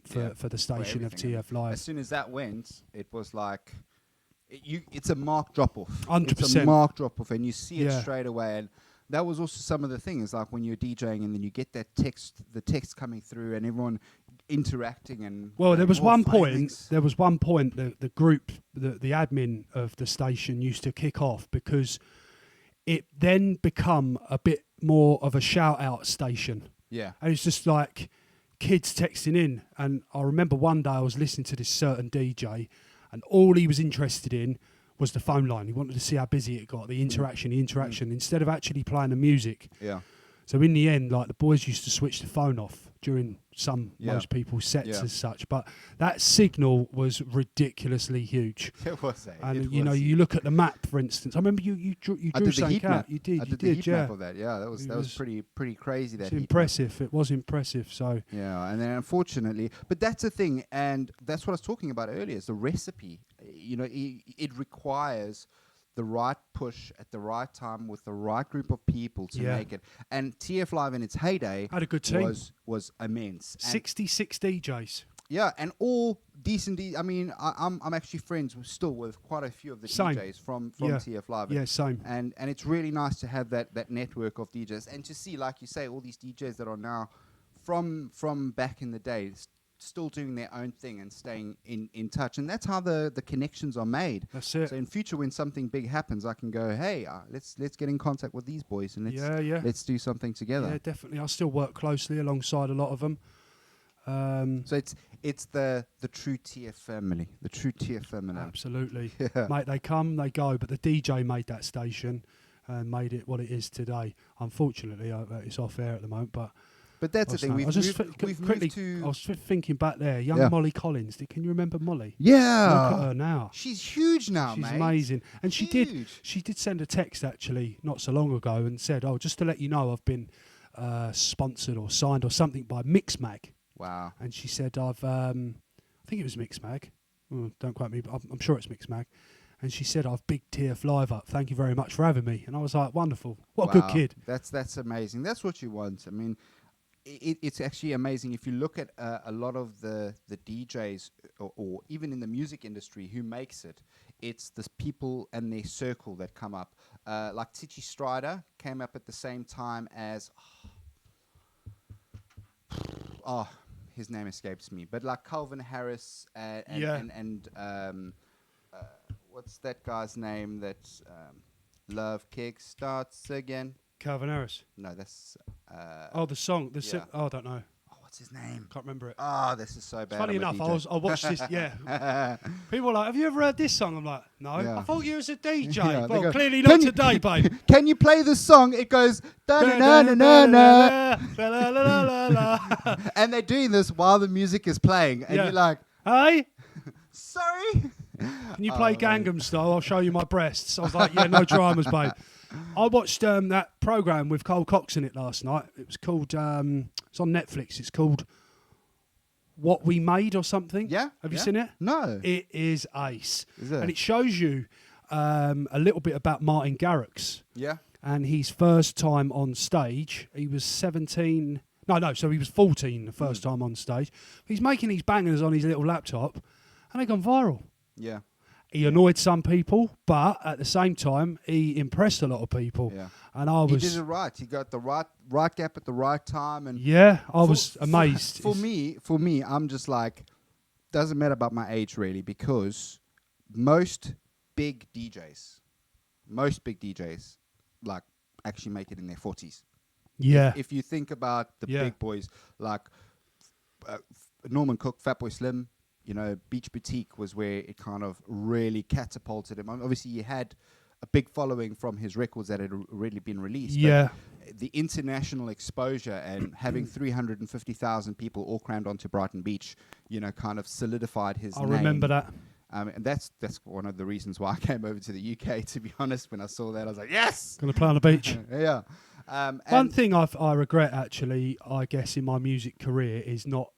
Speaker 2: for the station of tflive.
Speaker 1: As soon as that went, it was like it's a mark drop off.
Speaker 2: 100%.
Speaker 1: It's a mark drop off, and you see it straight away. And that was also some of the things, like when you're DJing and then you get that the text coming through and everyone interacting. And
Speaker 2: there was one point the group, the admin of the station used to kick off because it then become a bit more of a shout out station.
Speaker 1: Yeah.
Speaker 2: And it's just like kids texting in. And I remember one day I was listening to this certain DJ, and all he was interested in was the phone line. He wanted to see how busy it got, the interaction, instead of actually playing the music.
Speaker 1: Yeah.
Speaker 2: So in the end, like, the boys used to switch the phone off during most people's sets as such. But that signal was ridiculously huge.
Speaker 1: It was.
Speaker 2: And you look at the map, for instance. I remember you drew something out. You did.
Speaker 1: I did the heat map of that. Yeah, that was pretty crazy. That
Speaker 2: it's impressive. It was impressive. So
Speaker 1: yeah, and then unfortunately, but that's the thing, and that's what I was talking about earlier. Is the recipe. It requires the right push at the right time with the right group of people to make it. And TFlive in its heyday
Speaker 2: had a good team.
Speaker 1: Was immense.
Speaker 2: 66 DJs.
Speaker 1: Yeah, and all decent. I mean, I'm actually friends still with quite a few of the DJs from TFlive.
Speaker 2: Yeah, same.
Speaker 1: And it's really nice to have that network of DJs and to see, like you say, all these DJs that are now from back in the day still doing their own thing and staying in touch, and that's how the connections are made.
Speaker 2: That's it.
Speaker 1: So in future, when something big happens, I can go, hey, let's get in contact with these boys and let's do something together.
Speaker 2: Yeah, definitely. I still work closely alongside a lot of them.
Speaker 1: So it's the true TF family, the true TF family.
Speaker 2: Absolutely, mate. They come, they go, but the DJ made that station and made it what it is today. Unfortunately, it's off air at the moment, but. But
Speaker 1: that's the thing. We've moved to.
Speaker 2: I was thinking back there. Young Mollycollins. Can you remember Molly?
Speaker 1: Yeah.
Speaker 2: Look at her now.
Speaker 1: She's huge now,
Speaker 2: She's amazing. And she did send a text actually not so long ago and said, "Oh, just to let you know, I've been sponsored or signed or something by Mixmag."
Speaker 1: Wow.
Speaker 2: And she said, I think it was Mixmag. Don't quote me, but I'm sure it's Mixmag. And she said, I've big tflive up. Thank you very much for having me. And I was like, wonderful. What a good kid.
Speaker 1: That's amazing. That's what you want. I mean. It's actually amazing if you look at a lot of the DJs or even in the music industry who makes it. It's the people and their circle that come up. Like Titchy Strider came up at the same time as his name escapes me, but like Calvin Harris and what's that guy's name that Love Kick Starts Again?
Speaker 2: Calvin Harris.
Speaker 1: No, that's
Speaker 2: the song. I don't know.
Speaker 1: What's his name?
Speaker 2: Can't remember it.
Speaker 1: Oh, this is so bad.
Speaker 2: Funny enough, I watched this. Yeah, people are like, "Have you ever heard this song?" I'm like, "No." Yeah. I thought you was a DJ. Yeah, well, clearly not today, babe.
Speaker 1: Can you play this song? It goes da na na na na na. And they're doing this while the music is playing, and you're like,
Speaker 2: "Hey,
Speaker 1: sorry."
Speaker 2: Can you play Gangnam Style? I'll show you my breasts. I was like, "Yeah, no dramas, babe." I watched that program with Cole Cox in it last night. It was called. It's on Netflix. It's called What We Made or something.
Speaker 1: Yeah.
Speaker 2: Have you seen it?
Speaker 1: No.
Speaker 2: It is ace.
Speaker 1: Is it?
Speaker 2: And it shows you a little bit about Martingarrix.
Speaker 1: Yeah.
Speaker 2: And his first time on stage, he was 17. So he was 14 the first time on stage. He's making these bangers on his little laptop, and they gone viral.
Speaker 1: Yeah.
Speaker 2: He annoyed some people, but at the same time, he impressed a lot of people.
Speaker 1: Yeah.
Speaker 2: And I was.
Speaker 1: He did it right. He got the right gap at the right time, and
Speaker 2: I was amazed.
Speaker 1: For me, I'm just like, doesn't matter about my age really, because most big DJs, like actually make it in their 40s.
Speaker 2: Yeah.
Speaker 1: If you think about the big boys like Norman Cook, Fatboy Slim. You know, Beach Boutique was where it kind of really catapulted him. Obviously, he had a big following from his records that had already been released.
Speaker 2: Yeah.
Speaker 1: But the international exposure and having 350,000 people all crammed onto Brighton Beach, kind of solidified his name.
Speaker 2: I remember that.
Speaker 1: And that's one of the reasons why I came over to the UK, to be honest. When I saw that, I was like, yes!
Speaker 2: Going to play on the beach.
Speaker 1: Yeah.
Speaker 2: One thing I regret, actually, I guess, in my music career is not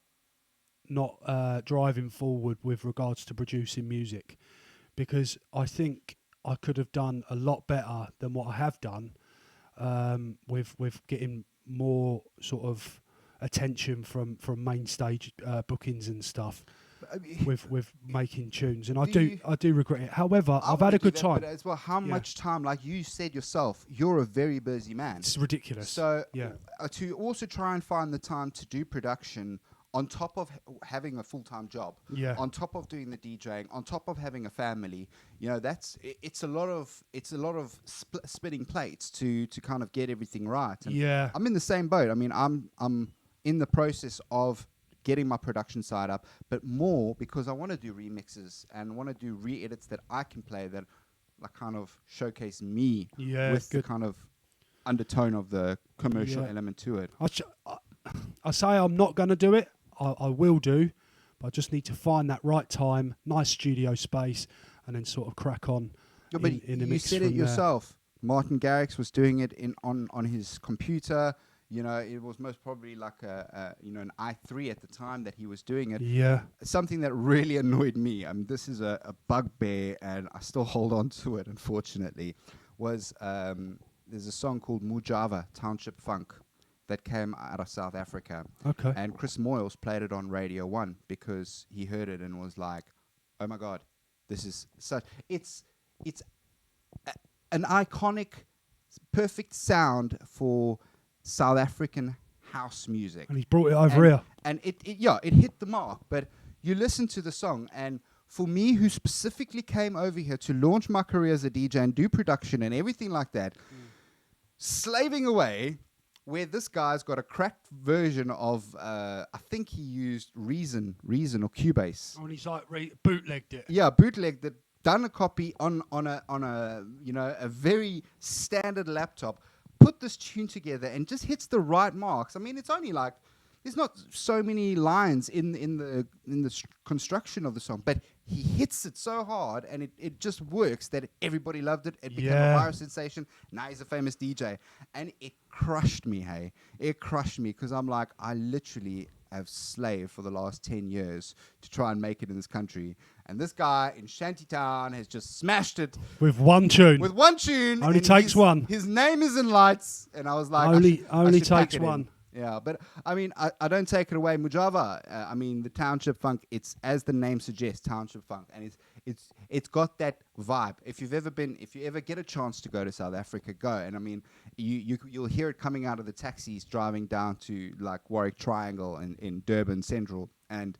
Speaker 2: driving forward with regards to producing music, because I think I could have done a lot better than what I have done with getting more sort of attention from main stage bookings and stuff with making tunes, and I do regret it. However, I've had a good time.
Speaker 1: But as well, how much time, like you said yourself, you're a very busy man.
Speaker 2: It's ridiculous.
Speaker 1: So to also try and find the time to do production on top of having a full-time job, on top of doing the DJing, on top of having a family, it's a lot of spinning plates to kind of get everything right. And I'm in the same boat. I mean, I'm in the process of getting my production side up, but more because I want to do remixes and want to do re-edits that I can play that like kind of showcase me with the kind of undertone of the commercial element to it.
Speaker 2: I say I'm not going to do it. I will do, but I just need to find that right time, nice studio space, and then sort of crack on in the mix.
Speaker 1: You said it yourself. Martingarrix was doing it on his computer. It was most probably like an i3 at the time that he was doing it.
Speaker 2: Yeah.
Speaker 1: Something that really annoyed me, this is a bugbear, and I still hold on to it, unfortunately, was there's a song called Mujava, Township Funk, that came out of South Africa.
Speaker 2: Okay.
Speaker 1: And Chris Moyles played it on Radio 1 because he heard it and was like, oh my God, this is such... It's an iconic, perfect sound for South African house music.
Speaker 2: And he's brought it over here.
Speaker 1: And it hit the mark. But you listen to the song, and for me, who specifically came over here to launch my career as a DJ and do production and everything like that, slaving away... where this guy's got a cracked version of, I think he used Reason or Cubase.
Speaker 2: Oh, and he's like bootlegged it.
Speaker 1: Yeah, bootlegged it, done a copy on a very standard laptop, put this tune together and just hits the right marks. I mean, it's only like, there's not so many lines in the construction of the song, but he hits it so hard and it just works that everybody loved it. It became a viral sensation. Now he's a famous DJ. And it crushed me, hey. It crushed me because I'm like, I literally have slaved for the last 10 years to try and make it in this country. And this guy in Shantytown has just smashed it.
Speaker 2: With one tune.
Speaker 1: Only
Speaker 2: takes one.
Speaker 1: His name is in lights. And I was like,
Speaker 2: only takes one.
Speaker 1: Yeah, but I mean, I don't take it away. Mujava, the Township Funk, it's as the name suggests, Township Funk. And it's got that vibe. If you ever get a chance to go to South Africa, go. And I mean, you'll hear it coming out of the taxis driving down to like Warwick Triangle in Durban Central, and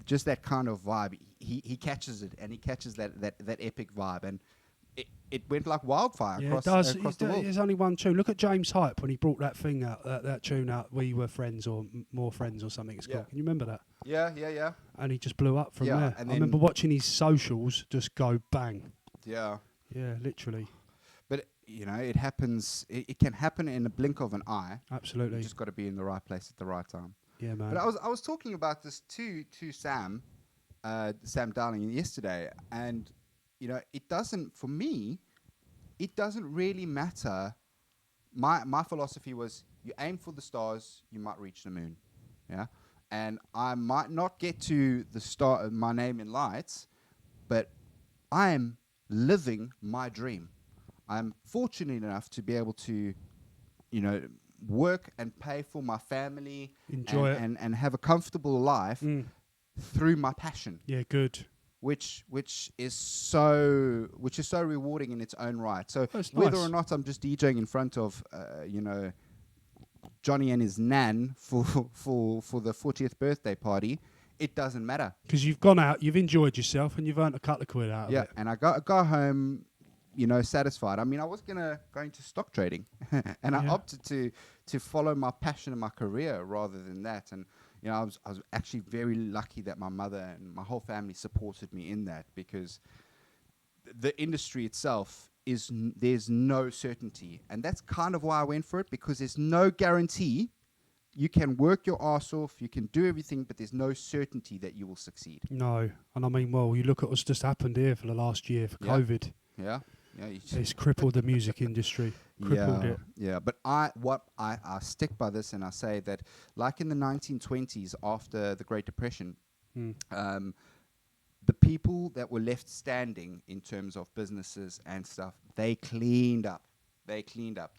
Speaker 1: just that kind of vibe. He catches it, and he catches that epic vibe, and it went like wildfire across the world.
Speaker 2: There's only one tune. Look at James Hype when he brought that thing out, that tune out, We Were Friends or More Friends or something it's called. Can you remember that?
Speaker 1: Yeah.
Speaker 2: And he just blew up from there.
Speaker 1: And
Speaker 2: I remember watching his socials just go bang.
Speaker 1: Yeah.
Speaker 2: Yeah, literally.
Speaker 1: But, it happens. It can happen in a blink of an eye.
Speaker 2: Absolutely.
Speaker 1: You just got to be in the right place at the right time.
Speaker 2: Yeah, man.
Speaker 1: But I was talking about this to Sam Darling yesterday, and it doesn't really matter. My philosophy was, you aim for the stars, you might reach the moon. Yeah. And I might not get to the star, my name in lights, but I am living my dream. I'm fortunate enough to be able to, work and pay for my family,
Speaker 2: enjoy it,
Speaker 1: and have a comfortable life through my passion.
Speaker 2: Yeah, good.
Speaker 1: Which is so rewarding in its own right. So whether or not I'm just DJing in front of Johnny and his nan for the 40th birthday party, it doesn't matter.
Speaker 2: Because you've gone out, you've enjoyed yourself, and you've earned a couple of quid out of it.
Speaker 1: Yeah, and I go home, satisfied. I mean, I was going to stock trading, and I opted to follow my passion and my career rather than that. And I was actually very lucky that my mother and my whole family supported me in that, because the industry itself there's no certainty, and that's kind of why I went for it, because there's no guarantee. You can work your ass off, you can do everything, but there's no certainty that you will succeed.
Speaker 2: No, and I mean, well, you look at what's just happened here for the last year for COVID.
Speaker 1: Yeah.
Speaker 2: It's crippled the music industry. Crippled it.
Speaker 1: Yeah, but I stick by this, and I say that, like in the 1920s, after the Great Depression, the people that were left standing in terms of businesses and stuff, they cleaned up.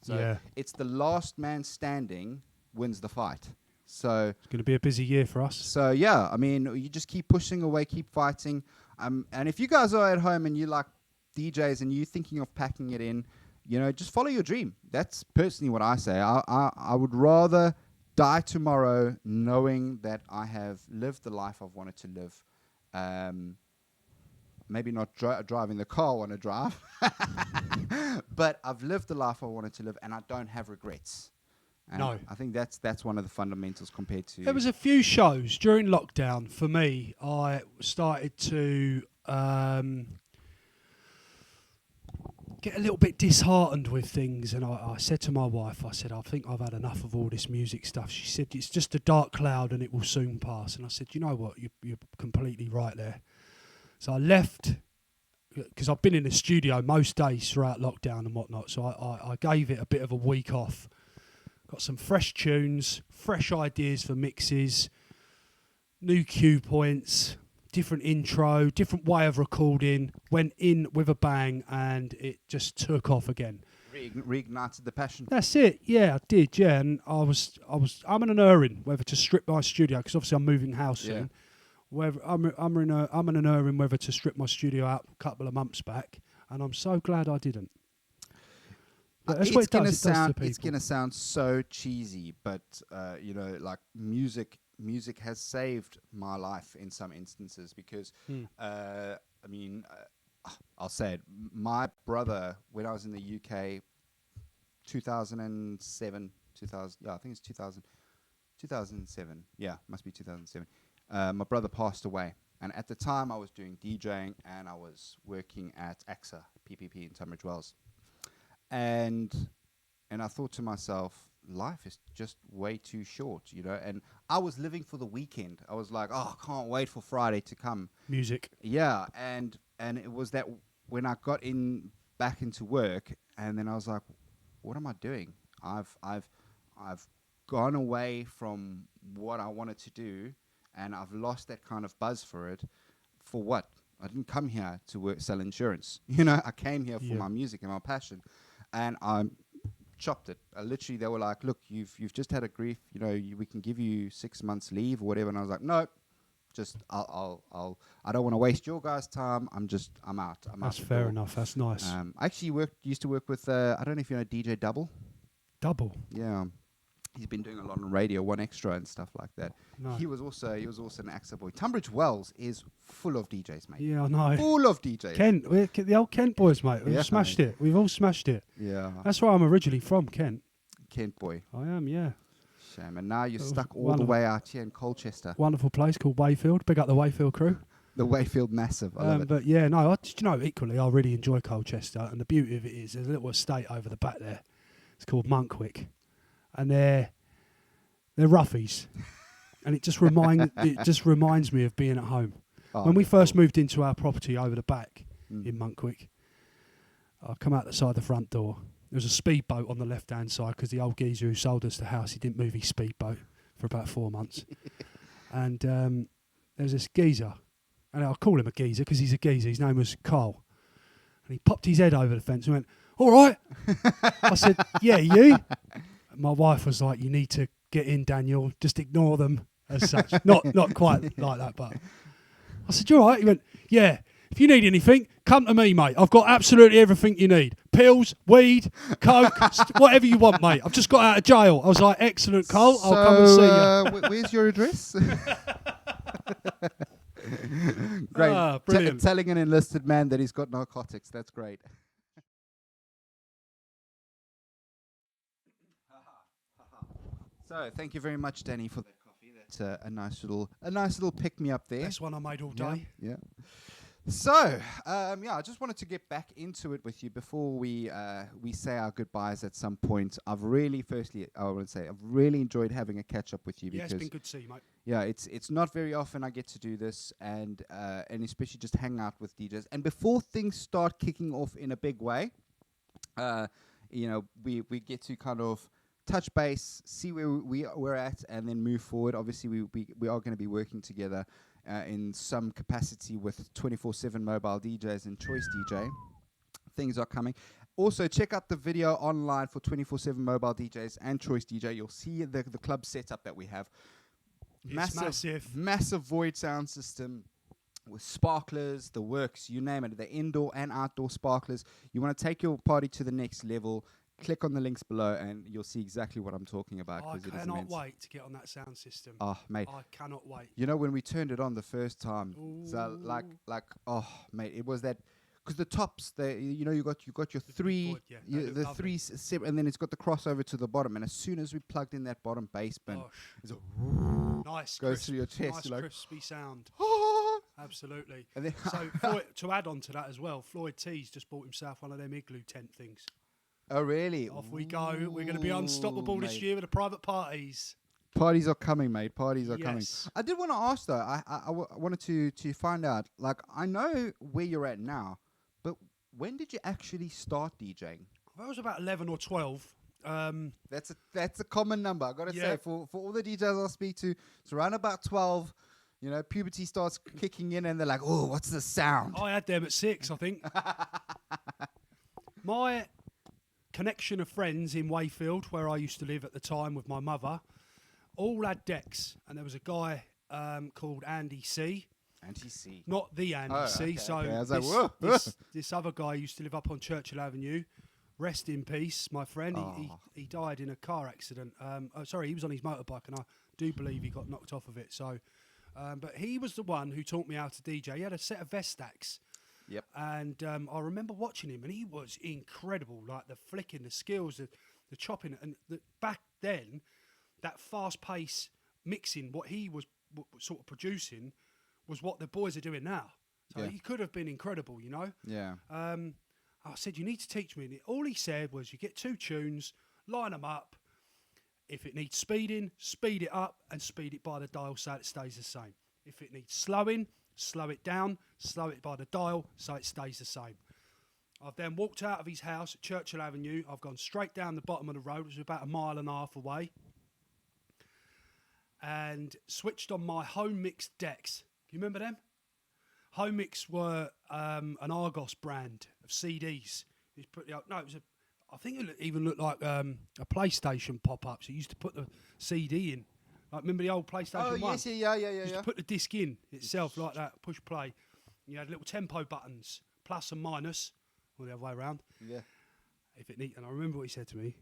Speaker 1: So it's the last man standing wins the fight. So
Speaker 2: it's going to be a busy year for us.
Speaker 1: So yeah, I mean, you just keep pushing away, keep fighting. And if you guys are at home and you like DJs and you're thinking of packing it in, just follow your dream. That's personally what I say. I would rather die tomorrow knowing that I have lived the life I've wanted to live. Maybe not driving the car I want to drive, but I've lived the life I wanted to live, and I don't have regrets. And
Speaker 2: no.
Speaker 1: I think that's one of the fundamentals compared to...
Speaker 2: There was a few shows during lockdown. For me, I started to get a little bit disheartened with things, and I said to my wife, I think I've had enough of all this music stuff. She said, it's just a dark cloud and it will soon pass. And I said, you know what, you're completely right there. So I left, because I've been in the studio most days throughout lockdown and whatnot, so I gave it a bit of a week off. Got some fresh tunes, fresh ideas for mixes, new cue points, different intro, different way of recording, went in with a bang, and it just took off again.
Speaker 1: Reignited the passion.
Speaker 2: That's it. Yeah, I did. Yeah, and I'm in an erring whether to strip my studio, because obviously I'm moving house soon. Whether I'm in an erring whether to strip my studio out a couple of months back, and I'm so glad I didn't. But that's what it does.
Speaker 1: It's gonna sound so cheesy, but like music has saved my life in some instances, because I'll say it. My brother, when I was in the UK, 2007, I think it's 2007. Yeah, must be 2007. My brother passed away, and at the time I was doing DJing and I was working at AXA PPP in Tunbridge Wells, and I thought to myself, life is just way too short, and I was living for the weekend. I was like, I can't wait for Friday to come.
Speaker 2: Music.
Speaker 1: Yeah, and it was that when I got back into work, and then I was like, what am I doing? I've gone away from what I wanted to do, and I've lost that kind of buzz for it. For what? I didn't come here to sell insurance. I came here for my music and my passion, and I chopped it. Literally, they were like, look, you've just had a grief. We can give you 6 months leave or whatever. And I was like, no, just I don't want to waste your guys' time. I'm out.
Speaker 2: That's fair enough. That's nice.
Speaker 1: I actually used to work with I don't know if you know DJ Double.
Speaker 2: Double.
Speaker 1: Yeah. He's been doing a lot on radio, One Extra and stuff like that.
Speaker 2: No.
Speaker 1: He was also an AXA boy. Tunbridge Wells is full of DJs, mate.
Speaker 2: Yeah, I know.
Speaker 1: Full of DJs.
Speaker 2: Kent, the old Kent boys, mate. We've smashed it. We've all smashed it.
Speaker 1: Yeah.
Speaker 2: That's where I'm originally from, Kent.
Speaker 1: Kent boy.
Speaker 2: I am, yeah.
Speaker 1: Shame. And now you're stuck all the way out here in Colchester.
Speaker 2: Wonderful place called Wayfield. Big up the Wayfield crew.
Speaker 1: The Wayfield Massive. I love it.
Speaker 2: But yeah, no, equally, I really enjoy Colchester. And the beauty of it is there's a little estate over the back there. It's called Monkwick. And they're roughies. And it just reminds me of being at home.
Speaker 1: Oh,
Speaker 2: when we first moved into our property over the back in Monkwick, I come out the side of the front door. There was a speedboat on the left-hand side because the old geezer who sold us the house, he didn't move his speedboat for about 4 months. And there was this geezer, and I'll call him a geezer because he's a geezer. His name was Carl. And he popped his head over the fence and went, "All right." I said, "Yeah, you?" And my wife was like, "You need to get in, Daniel. Just ignore them as such." Not quite like that, but I said, "You all right?" He went, "Yeah. If you need anything, come to me, mate. I've got absolutely everything you need. Pills, weed, coke, whatever you want, mate. I've just got out of jail." I was like, "Excellent, Cole. I'll come and see you."
Speaker 1: Where's your address? Great.
Speaker 2: Brilliant.
Speaker 1: Telling an enlisted man that he's got narcotics. That's great. So, thank you very much, Danny, for that coffee. That's a nice little pick me up there.
Speaker 2: That's one I made all day.
Speaker 1: Yeah. So, I just wanted to get back into it with you before we say our goodbyes at some point. I want to say I've really enjoyed having a catch up with you.
Speaker 2: Yeah,
Speaker 1: because
Speaker 2: it's been good to see you, mate.
Speaker 1: Yeah, it's not very often I get to do this, and especially just hang out with DJs. And before things start kicking off in a big way, we get to kind of touch base, see where we're at, and then move forward. Obviously, we are going to be working together in some capacity with 24/7 mobile DJs and Choice DJ. Things are coming. Also, check out the video online for 24/7 mobile DJs and Choice DJ. You'll see the club setup that we have. Massive void sound system with sparklers, the works, you name it, the indoor and outdoor sparklers. You want to take your party to the next level, click on the links below and you'll see exactly what I'm talking about.
Speaker 2: I cannot wait to get on that sound system.
Speaker 1: Oh, mate.
Speaker 2: I cannot wait.
Speaker 1: You know, when we turned it on the first time, so mate, it was that, because the tops, you got your three, and then it's got the crossover to the bottom. And as soon as we plugged in that bottom bass bin, it's
Speaker 2: nice,
Speaker 1: goes through your chest.
Speaker 2: Nice, crispy sound. Absolutely.
Speaker 1: And then
Speaker 2: so to add on to that as well, Floyd T's just bought himself one of them igloo tent things.
Speaker 1: Oh, really?
Speaker 2: Off we go. We're going to be unstoppable this year with the private parties.
Speaker 1: Parties are coming, mate. Parties are coming.
Speaker 2: Yes.
Speaker 1: I did want to ask, though. I wanted to find out. Like, I know where you're at now, but when did you actually start DJing?
Speaker 2: I was about 11 or 12.
Speaker 1: That's a common number. I got to say, for all the DJs I speak to, it's around about 12. You know, puberty starts kicking in, and they're like, "Oh, what's the sound?"
Speaker 2: I had them at 6, I think. My connection of friends in Wayfield, where I used to live at the time with my mother, all had decks, and there was a guy called Andy C.
Speaker 1: Andy C.
Speaker 2: Not the Andy C.
Speaker 1: Okay,
Speaker 2: so
Speaker 1: okay. I was like,
Speaker 2: this other guy used to live up on Churchill Avenue. Rest in peace, my friend. He died in a car accident. He was on his motorbike, and I do believe he got knocked off of it. So, but he was the one who taught me how to DJ. He had a set of Vestax.
Speaker 1: Yep.
Speaker 2: And I remember watching him, and he was incredible. Like the flicking, the skills, the chopping, and back then, that fast-paced mixing, what he was sort of producing, was what the boys are doing now. So he could have been incredible, you know.
Speaker 1: Yeah.
Speaker 2: I said, "You need to teach me." And all he said was, "You get 2 tunes, line them up. If it needs speeding, speed it up, and speed it by the dial so it stays the same. If it needs slowing, slow it down, slow it by the dial so it stays the same." I've then walked out of his house at Churchill Avenue. I've gone straight down the bottom of the road, which was about 1.5 miles away, and switched on my home mix decks. You remember them? Home mix were an Argos brand of CDs. It was pretty. No, it was I think it even looked like a PlayStation pop-up. So you used to put the CD in. Like, remember the old PlayStation 1?
Speaker 1: Oh, yes, yeah.
Speaker 2: You just put the disc in itself like that, push play. You had little tempo buttons, plus and minus, or the other way around.
Speaker 1: Yeah.
Speaker 2: And I remember what he said to me.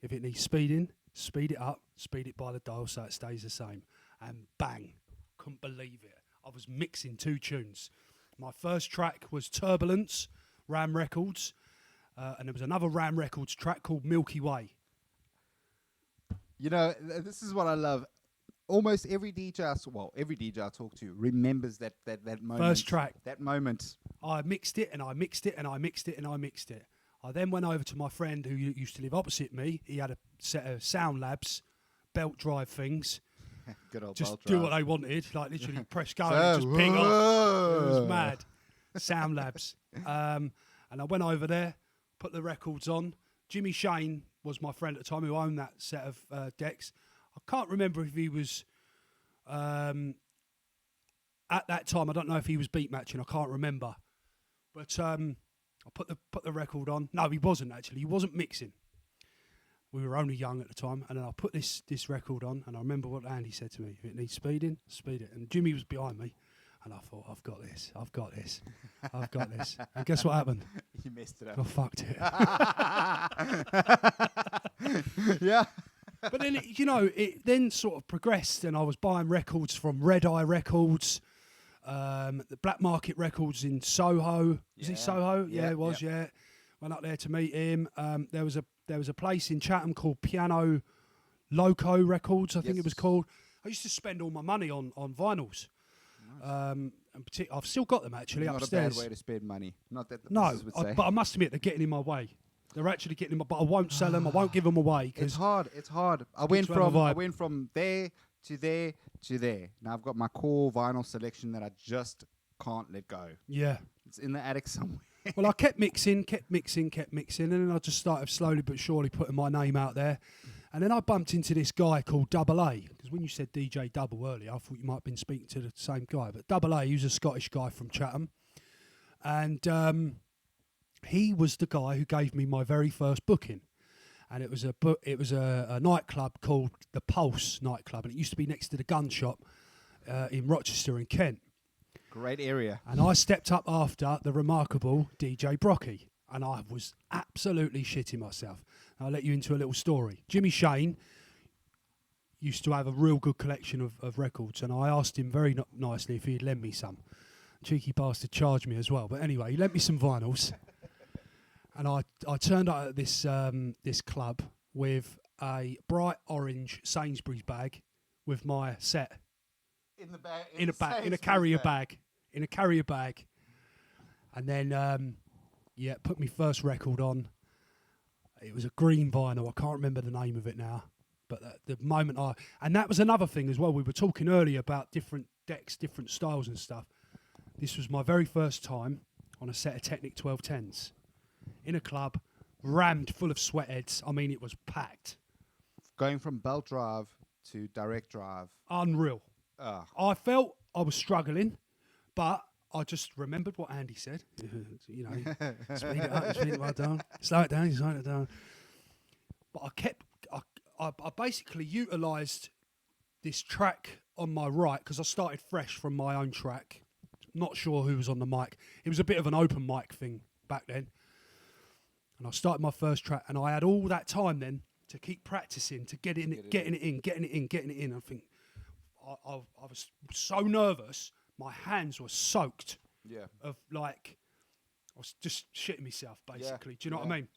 Speaker 2: If it needs speeding, speed it up, speed it by the dial so it stays the same. And bang, couldn't believe it. I was mixing 2 tunes. My first track was Turbulence, Ram Records, and there was another Ram Records track called Milky Way.
Speaker 1: You know, this is what I love. Almost every DJ I talk to remembers that moment.
Speaker 2: First track.
Speaker 1: That moment.
Speaker 2: I mixed it and I mixed it and I mixed it and I mixed it. I then went over to my friend who used to live opposite me. He had a set of Sound Labs, belt drive things.
Speaker 1: Good old
Speaker 2: just
Speaker 1: belt
Speaker 2: do
Speaker 1: drive.
Speaker 2: what they wanted, like literally press go and just ping off. It was mad. Sound Labs. And I went over there, put the records on. Jimmy Shane was my friend at the time who owned that set of decks. I can't remember if he was at that time. I don't know if he was beat matching. I can't remember. But I put the record on. No, he wasn't actually. He wasn't mixing. We were only young at the time, and then I put this record on, and I remember what Andy said to me: if it needs speeding, speed it. And Jimmy was behind me, and I thought, I've got this. And guess what happened?
Speaker 1: You messed it up.
Speaker 2: I fucked it.
Speaker 1: Yeah.
Speaker 2: But then, it then sort of progressed, and I was buying records from Red Eye Records, the Black Market Records in Soho. Is it Soho? Yeah, it was. Yeah, went up there to meet him. There was a place in Chatham called Piano Loco Records, I think it was called. I used to spend all my money on vinyls. Nice. And I've still got them actually upstairs.
Speaker 1: Not a bad way to spend money. Not that the
Speaker 2: no,
Speaker 1: would say.
Speaker 2: But I must admit they're getting in my way. They're actually getting in my. But I won't sell them. I won't give them away.
Speaker 1: It's hard. I went from there to there to there. Now I've got my core vinyl selection that I just can't let go.
Speaker 2: Yeah,
Speaker 1: it's in the attic somewhere.
Speaker 2: Well, I kept mixing, and then I just started slowly but surely putting my name out there. And then I bumped into this guy called Double A, because when you said DJ Double earlier, I thought you might have been speaking to the same guy. But Double A, he was a Scottish guy from Chatham. And he was the guy who gave me my very first booking. And it was a nightclub called the Pulse nightclub. And it used to be next to the gun shop in Rochester in Kent.
Speaker 1: Great area.
Speaker 2: And I stepped up after the remarkable DJ Brocky. And I was absolutely shitting myself. I'll let you into a little story. Jimmy Shane used to have a real good collection of records, and I asked him very nicely if he'd lend me some. Cheeky bastard charged me as well. But anyway, he lent me some vinyls. And I turned up at this club with a bright orange Sainsbury's bag with my set. In a carrier bag. And then... put my first record on. It was a green vinyl. I can't remember the name of it now. But the moment and that was another thing as well. We were talking earlier about different decks, different styles and stuff. This was my very first time on a set of Technic 1210s in a club, rammed full of sweatheads. I mean, it was packed.
Speaker 1: Going from belt drive to direct drive.
Speaker 2: Unreal. I felt I was struggling, but I just remembered what Andy said. Speed it up, speed it down, slow it down. But I basically utilised this track on my right because I started fresh from my own track. Not sure who was on the mic. It was a bit of an open mic thing back then. And I started my first track, and I had all that time then to keep practising, to getting it in. I think I was so nervous. My hands were soaked. Yeah. Of like, I was just shitting myself basically. Do you know what I mean?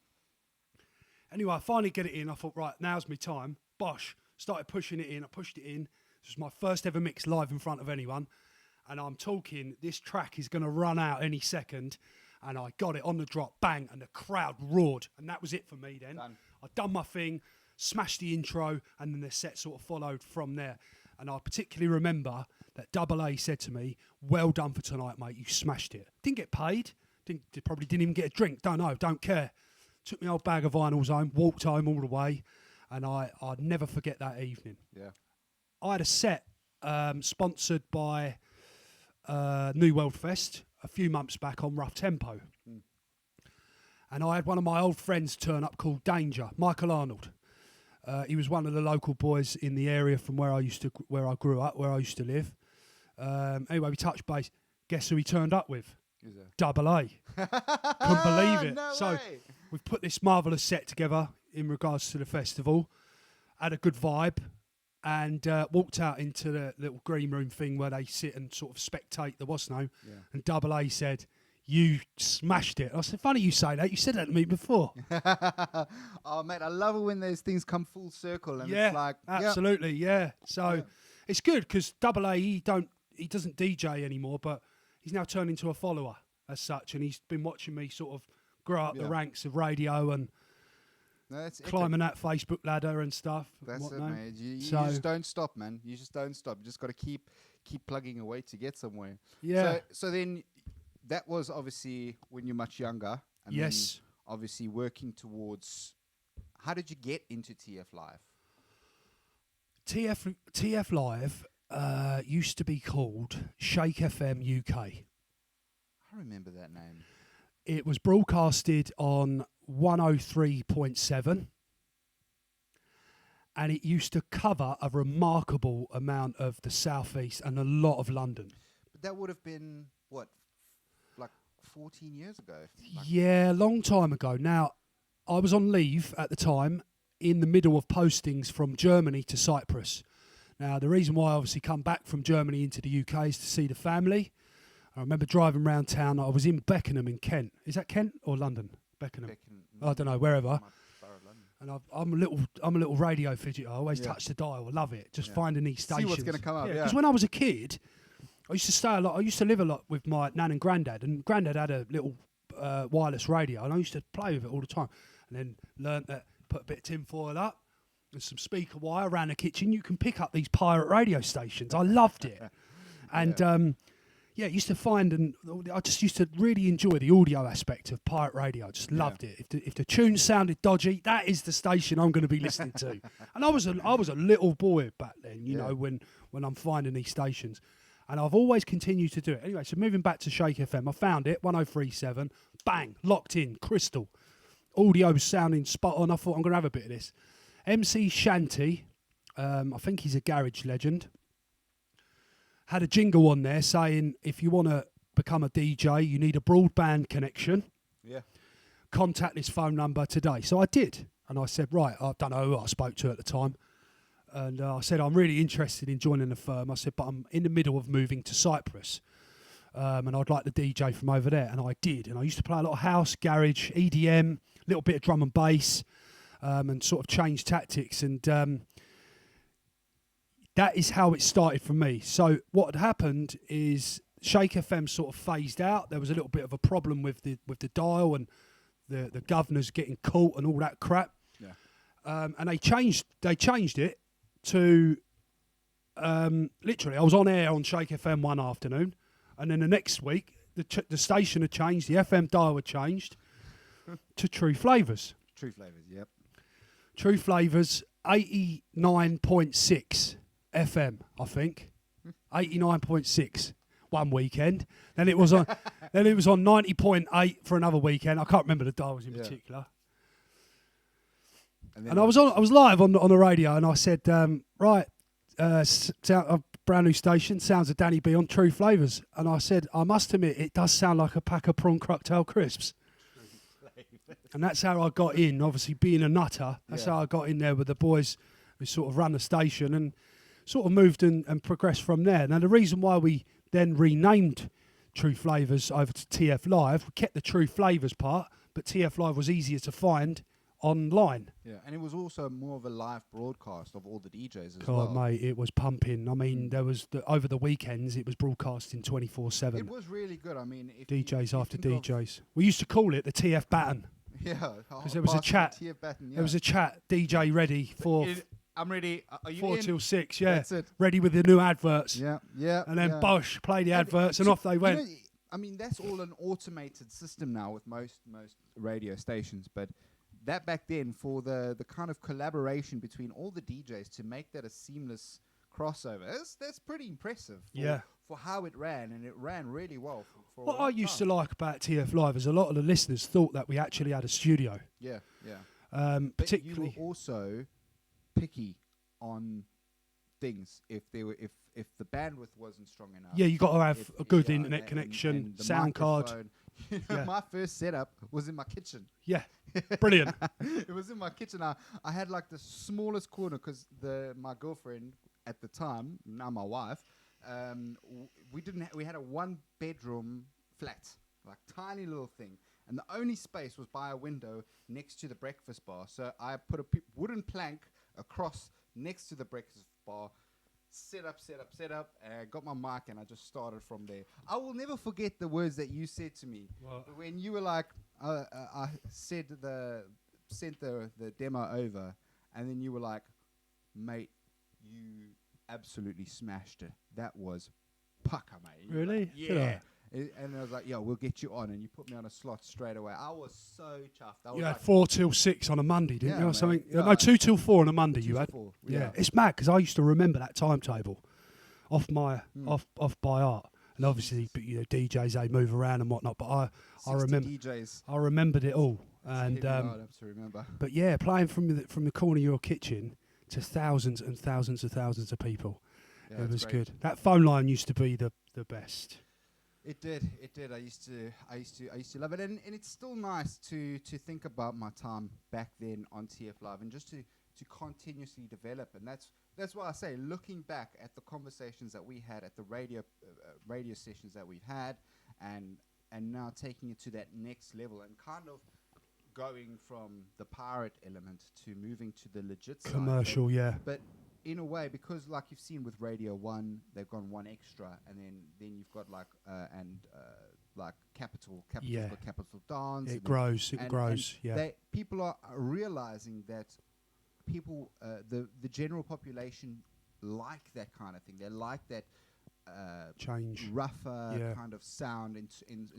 Speaker 2: Anyway, I finally get it in. I thought, right, now's my time. Bosh. Started pushing it in. I pushed it in. This was my first ever mix live in front of anyone. And I'm talking, this track is going to run out any second. And I got it on the drop, bang, and the crowd roared. And that was it for me then. I'd done my thing, smashed the intro, and then the set sort of followed from there. And I particularly remember that Double A said to me, well done for tonight, mate. You smashed it. Didn't get paid. Probably didn't even get a drink. Don't know. Don't care. Took my old bag of vinyls home, walked home all the way. And I'd never forget that evening. Yeah. I had a set sponsored by New World Fest a few months back on Rough Tempo. And I had one of my old friends turn up called Danger, Michael Arnold. He was one of the local boys in the area from where I grew up, where I used to live. Anyway, we touched base. Guess who he turned up with? Double A. Couldn't believe it.
Speaker 1: No
Speaker 2: so
Speaker 1: way.
Speaker 2: we've put this marvellous set together in regards to the festival. Had a good vibe. And walked out into the little green room thing where they sit and sort of spectate the Wasno. Yeah. And Double A said, "You smashed it." I said, "Funny you say that. You said that to me before."
Speaker 1: Oh, mate, I love it when those things come full circle. And
Speaker 2: yeah,
Speaker 1: it's like,
Speaker 2: absolutely, yeah. So it's good because Double A, he doesn't DJ anymore, but he's now turned into a follower as such, and he's been watching me sort of grow up the ranks of radio and climbing that Facebook ladder and stuff.
Speaker 1: That's it, mate. You just don't stop, man. You just don't stop. You just got to keep plugging away to get somewhere.
Speaker 2: Yeah.
Speaker 1: So then that was obviously when you're much younger. And
Speaker 2: yes.
Speaker 1: Then obviously working towards, how did you get into tflive?
Speaker 2: tflive used to be called Shake FM UK.
Speaker 1: I remember that name.
Speaker 2: It was broadcasted on 103.7 and it used to cover a remarkable amount of the southeast and a lot of London.
Speaker 1: But that would have been, what, like 14 years ago?
Speaker 2: Yeah, a long time ago. Now, I was on leave at the time in the middle of postings from Germany to Cyprus. Now, the reason why I obviously come back from Germany into the UK is to see the family. I remember driving around town. I was in Beckenham in Kent. Is that Kent or London? Beckenham. I don't know, wherever. And I'm a little radio fidget. I always touch the dial. I love it. Just finding these stations.
Speaker 1: See what's going to come up.
Speaker 2: Because when I was a kid, I used to stay a lot. I used to live a lot with my nan and granddad, and granddad had a little wireless radio, and I used to play with it all the time. And then learnt that, put a bit of tinfoil up and some speaker wire around the kitchen. You can pick up these pirate radio stations. I loved it, and. Yeah, I used to find, and I just used to really enjoy the audio aspect of pirate radio. I just loved it. If the tune sounded dodgy, that is the station I'm going to be listening to. And I was a little boy back then, you know, when I'm finding these stations, and I've always continued to do it. Anyway, so moving back to Shake FM, I found it 103.7, bang, locked in, crystal, audio was sounding spot on. I thought I'm going to have a bit of this. MC Shanty, I think he's a garage legend. Had a jingle on there saying, if you want to become a DJ, you need a broadband connection. Yeah. Contact this phone number today. So I did. And I said, right, I don't know who I spoke to at the time. And I said, I'm really interested in joining the firm. I said, but I'm in the middle of moving to Cyprus. And I'd like the DJ from over there. And I did. And I used to play a lot of house, garage, EDM, a little bit of drum and bass, and sort of change tactics. And that is how it started for me. So what had happened is Shake FM sort of phased out. There was a little bit of a problem with the dial and the governors getting caught and all that crap. Yeah. And they changed it to literally I was on air on Shake FM one afternoon, and then the next week the station had changed, the FM dial had changed to True Flavours.
Speaker 1: True Flavours, yep.
Speaker 2: True Flavours 89.6 FM, I think. 89.6 one weekend. Then it was on 90.8 for another weekend. I can't remember the dials in particular. And I was live on the radio, and I said, right, a brand new station, sounds of Danny B on True Flavours. And I said, I must admit, it does sound like a pack of prawn cocktail crisps. And that's how I got in, obviously being a nutter. That's how I got in there with the boys who sort of run the station, and sort of moved and progressed from there. Now, the reason why we then renamed True Flavours over to tflive, we kept the True Flavours part, but tflive was easier to find online. Yeah,
Speaker 1: and it was also more of a live broadcast of all the DJs as well.
Speaker 2: Mate, it was pumping. I mean, there was over the weekends, it was broadcasting 24/7.
Speaker 1: It was really good. I mean,
Speaker 2: DJs after DJs. We used to call it the TF Baton.
Speaker 1: Yeah,
Speaker 2: because there was a chat. There was a chat. DJ ready for.
Speaker 1: I'm ready. Are you
Speaker 2: 4
Speaker 1: in?
Speaker 2: till 6, yeah.
Speaker 1: That's it.
Speaker 2: Ready with the new adverts.
Speaker 1: Yeah.
Speaker 2: And then Bosch, play the adverts, and off they went.
Speaker 1: You know, I mean, that's all an automated system now with most radio stations. But that back then, for the kind of collaboration between all the DJs to make that a seamless crossover, that's pretty impressive. For how it ran, and it ran really well. For
Speaker 2: what I used to like about tflive is a lot of the listeners thought that we actually had a studio.
Speaker 1: Yeah.
Speaker 2: Particularly,
Speaker 1: but you were also picky on things if the bandwidth wasn't strong enough.
Speaker 2: Yeah, you got to have a good internet connection,
Speaker 1: and
Speaker 2: sound card.
Speaker 1: My first setup was in my kitchen.
Speaker 2: Yeah, brilliant.
Speaker 1: It was in my kitchen. I had like the smallest corner because my girlfriend at the time, now my wife, we had a 1-bedroom flat, like tiny little thing, and the only space was by a window next to the breakfast bar. So I put a wooden plank across next to the breakfast bar, set up, and got my mic, and I just started from there. I will never forget the words that you said to me when you were like, I sent the demo over, and then you were like, mate, you absolutely smashed it. That was pucker, mate.
Speaker 2: Really?
Speaker 1: Like, yeah. And I was like, we'll get you on. And you put me on a slot straight away. I was so chuffed.
Speaker 2: You had 4 till 6 on a Monday, didn't you? Or something?
Speaker 1: Yeah,
Speaker 2: no, 2 till 4 on a Monday you had.
Speaker 1: 4,
Speaker 2: yeah. It's mad because I used to remember that timetable off by heart. And obviously, DJs, they move around and whatnot. But I remember
Speaker 1: DJs.
Speaker 2: I remembered it all. And
Speaker 1: I have to remember.
Speaker 2: But yeah, playing from the corner of your kitchen to thousands and thousands of thousands of people. Yeah, it was great. Good. That phone line used to be the best.
Speaker 1: It did. I used to love it, and it's still nice to think about my time back then on tflive and just to continuously develop. And that's why I say, looking back at the conversations that we had at the radio sessions that we've had, and now taking it to that next level and kind of going from the pirate element to moving to the legit
Speaker 2: commercial
Speaker 1: side. But in a way, because like you've seen with Radio 1, they've gone one extra, and then you've got like Capital got Capital Dance.
Speaker 2: It grows.
Speaker 1: People are realizing that people, the general population, like that kind of thing. They like that
Speaker 2: change,
Speaker 1: rougher kind of sound in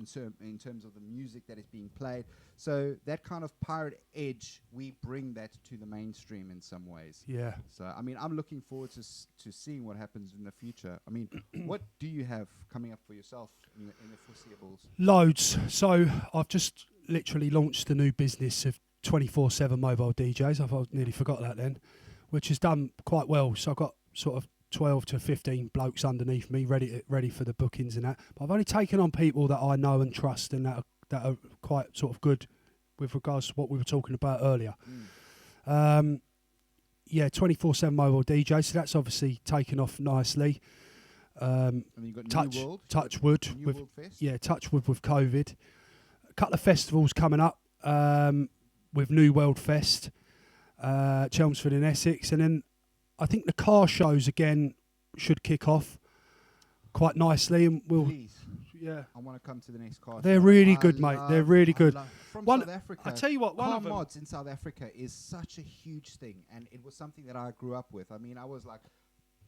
Speaker 1: terms of the music that is being played. So that kind of pirate edge, we bring that to the mainstream in some ways.
Speaker 2: Yeah.
Speaker 1: So I mean, I'm looking forward to seeing what happens in the future. I mean, what do you have coming up for yourself in the foreseeables?
Speaker 2: Loads. So I've just literally launched a new business of 24/7 mobile DJs. I've nearly forgot that then, which has done quite well. So I've got sort of 12 to 15 blokes underneath me ready for the bookings and that. But I've only taken on people that I know and trust and that are quite sort of good with regards to what we were talking about earlier. 24/7 mobile DJ. So that's obviously taken off nicely.
Speaker 1: And you got
Speaker 2: Touchwood with COVID. A couple of festivals coming up with New World Fest, Chelmsford in Essex, and then I think the car shows again should kick off quite nicely, and
Speaker 1: Please. I want to come to the next car.
Speaker 2: They're really good, mate. They're really good.
Speaker 1: From South Africa.
Speaker 2: I tell you what, one
Speaker 1: car
Speaker 2: of them,
Speaker 1: mods in South Africa is such a huge thing, and it was something that I grew up with. I mean, I was like,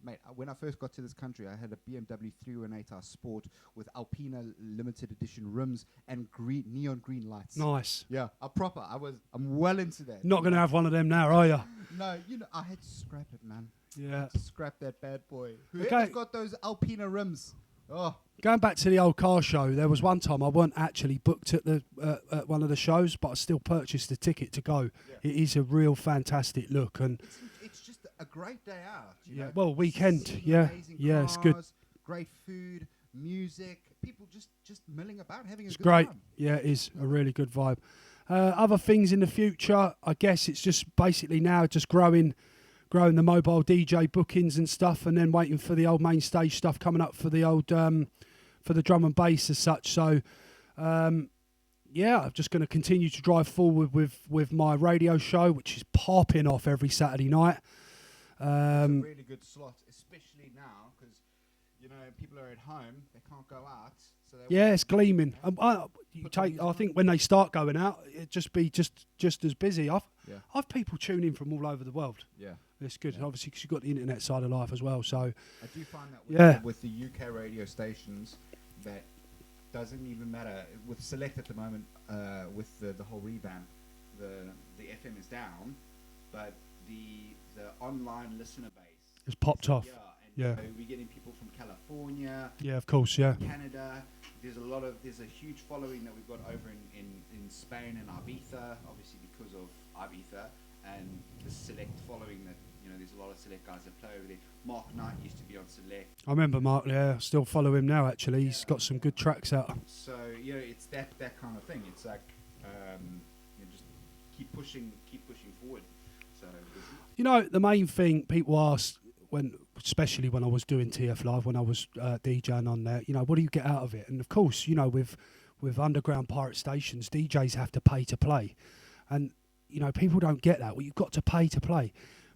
Speaker 1: mate, when I first got to this country, I had a BMW 318R Sport with Alpina limited edition rims and neon green lights.
Speaker 2: Nice.
Speaker 1: Yeah, I'm well into that.
Speaker 2: Not going to have one of them now, are you?
Speaker 1: No, I had to scrap it, man.
Speaker 2: Yeah.
Speaker 1: I had to scrap that bad boy. Whoever's got those Alpina rims? Oh.
Speaker 2: Going back to the old car show, there was one time I weren't actually booked at at one of the shows, but I still purchased a ticket to go. Yeah. It is a real fantastic look, and
Speaker 1: it's just a great day out.
Speaker 2: You know? Well, weekend. Yeah, cars, it's good.
Speaker 1: Great food, music, people just milling about, having a good
Speaker 2: great.
Speaker 1: time.
Speaker 2: Yeah, it is a really good vibe. Other things in the future, I guess it's just basically now just growing the mobile DJ bookings and stuff, and then waiting for the old main stage stuff coming up for the old for the drum and bass as such. So I'm just going to continue to drive forward with my radio show, which is popping off every Saturday night.
Speaker 1: It's a really good slot, especially now because people are at home, they can't go out. So
Speaker 2: it's gleaming. I think when they start going out, it just be just as busy. I've people tune in from all over the world.
Speaker 1: Yeah,
Speaker 2: it's good. Yeah. Obviously, because you've got the internet side of life as well. So
Speaker 1: I do find that with the UK radio stations, that doesn't even matter. With Select at the moment, with the whole revamp, the FM is down, but the online listener base
Speaker 2: has popped off.
Speaker 1: Yeah. We're getting people from California.
Speaker 2: Yeah, of course, yeah.
Speaker 1: Canada. There's a huge following that we've got over in Spain and Ibiza, obviously because of Ibiza, and the Select following that, there's a lot of Select guys that play over there. Mark Knight used to be on Select.
Speaker 2: I remember Mark. Yeah, I still follow him now. Actually, he's got some good tracks out.
Speaker 1: So it's that kind of thing. It's like just keep pushing forward. So
Speaker 2: the main thing people ask especially when I was doing tflive, when I was DJing on there, what do you get out of it? And of course, with underground pirate stations, DJs have to pay to play, and people don't get that. Well, you've got to pay to play,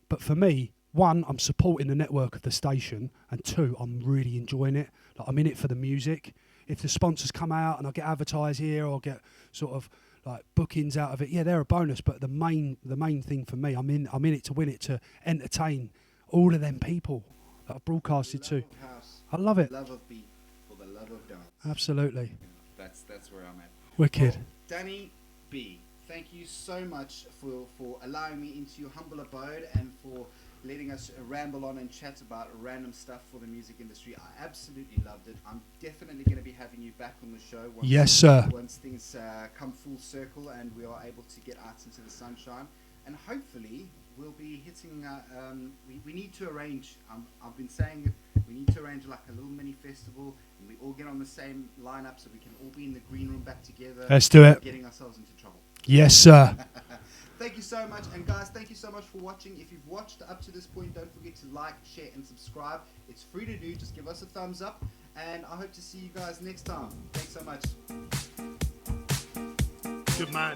Speaker 2: but for me, one, I'm supporting the network of the station, and two, I'm really enjoying it. Like, I'm in it for the music. If the sponsors come out and I get advertised here or get sort of like bookings out of it, they're a bonus. But the main thing for me, I'm in it to win it, to entertain all of them people that I've broadcasted to. I love it.
Speaker 1: Love of beat for the love of dance.
Speaker 2: Absolutely.
Speaker 1: That's where I'm at.
Speaker 2: Wicked.
Speaker 1: Well, Danny B, thank you so much for allowing me into your humble abode and for letting us ramble on and chat about random stuff for the music industry. I absolutely loved it. I'm definitely going to be having you back on the show once things come full circle and we are able to get out into the sunshine. And hopefully we'll be hitting, we need to arrange, I've been saying it, we need to arrange like a little mini festival and we all get on the same lineup so we can all be in the green room back together.
Speaker 2: Let's do it.
Speaker 1: Getting ourselves into trouble.
Speaker 2: Yes, sir.
Speaker 1: Thank you so much. And guys, thank you so much for watching. If you've watched up to this point, don't forget to like, share, and subscribe. It's free to do. Just give us a thumbs up. And I hope to see you guys next time. Thanks so much.
Speaker 2: Good man.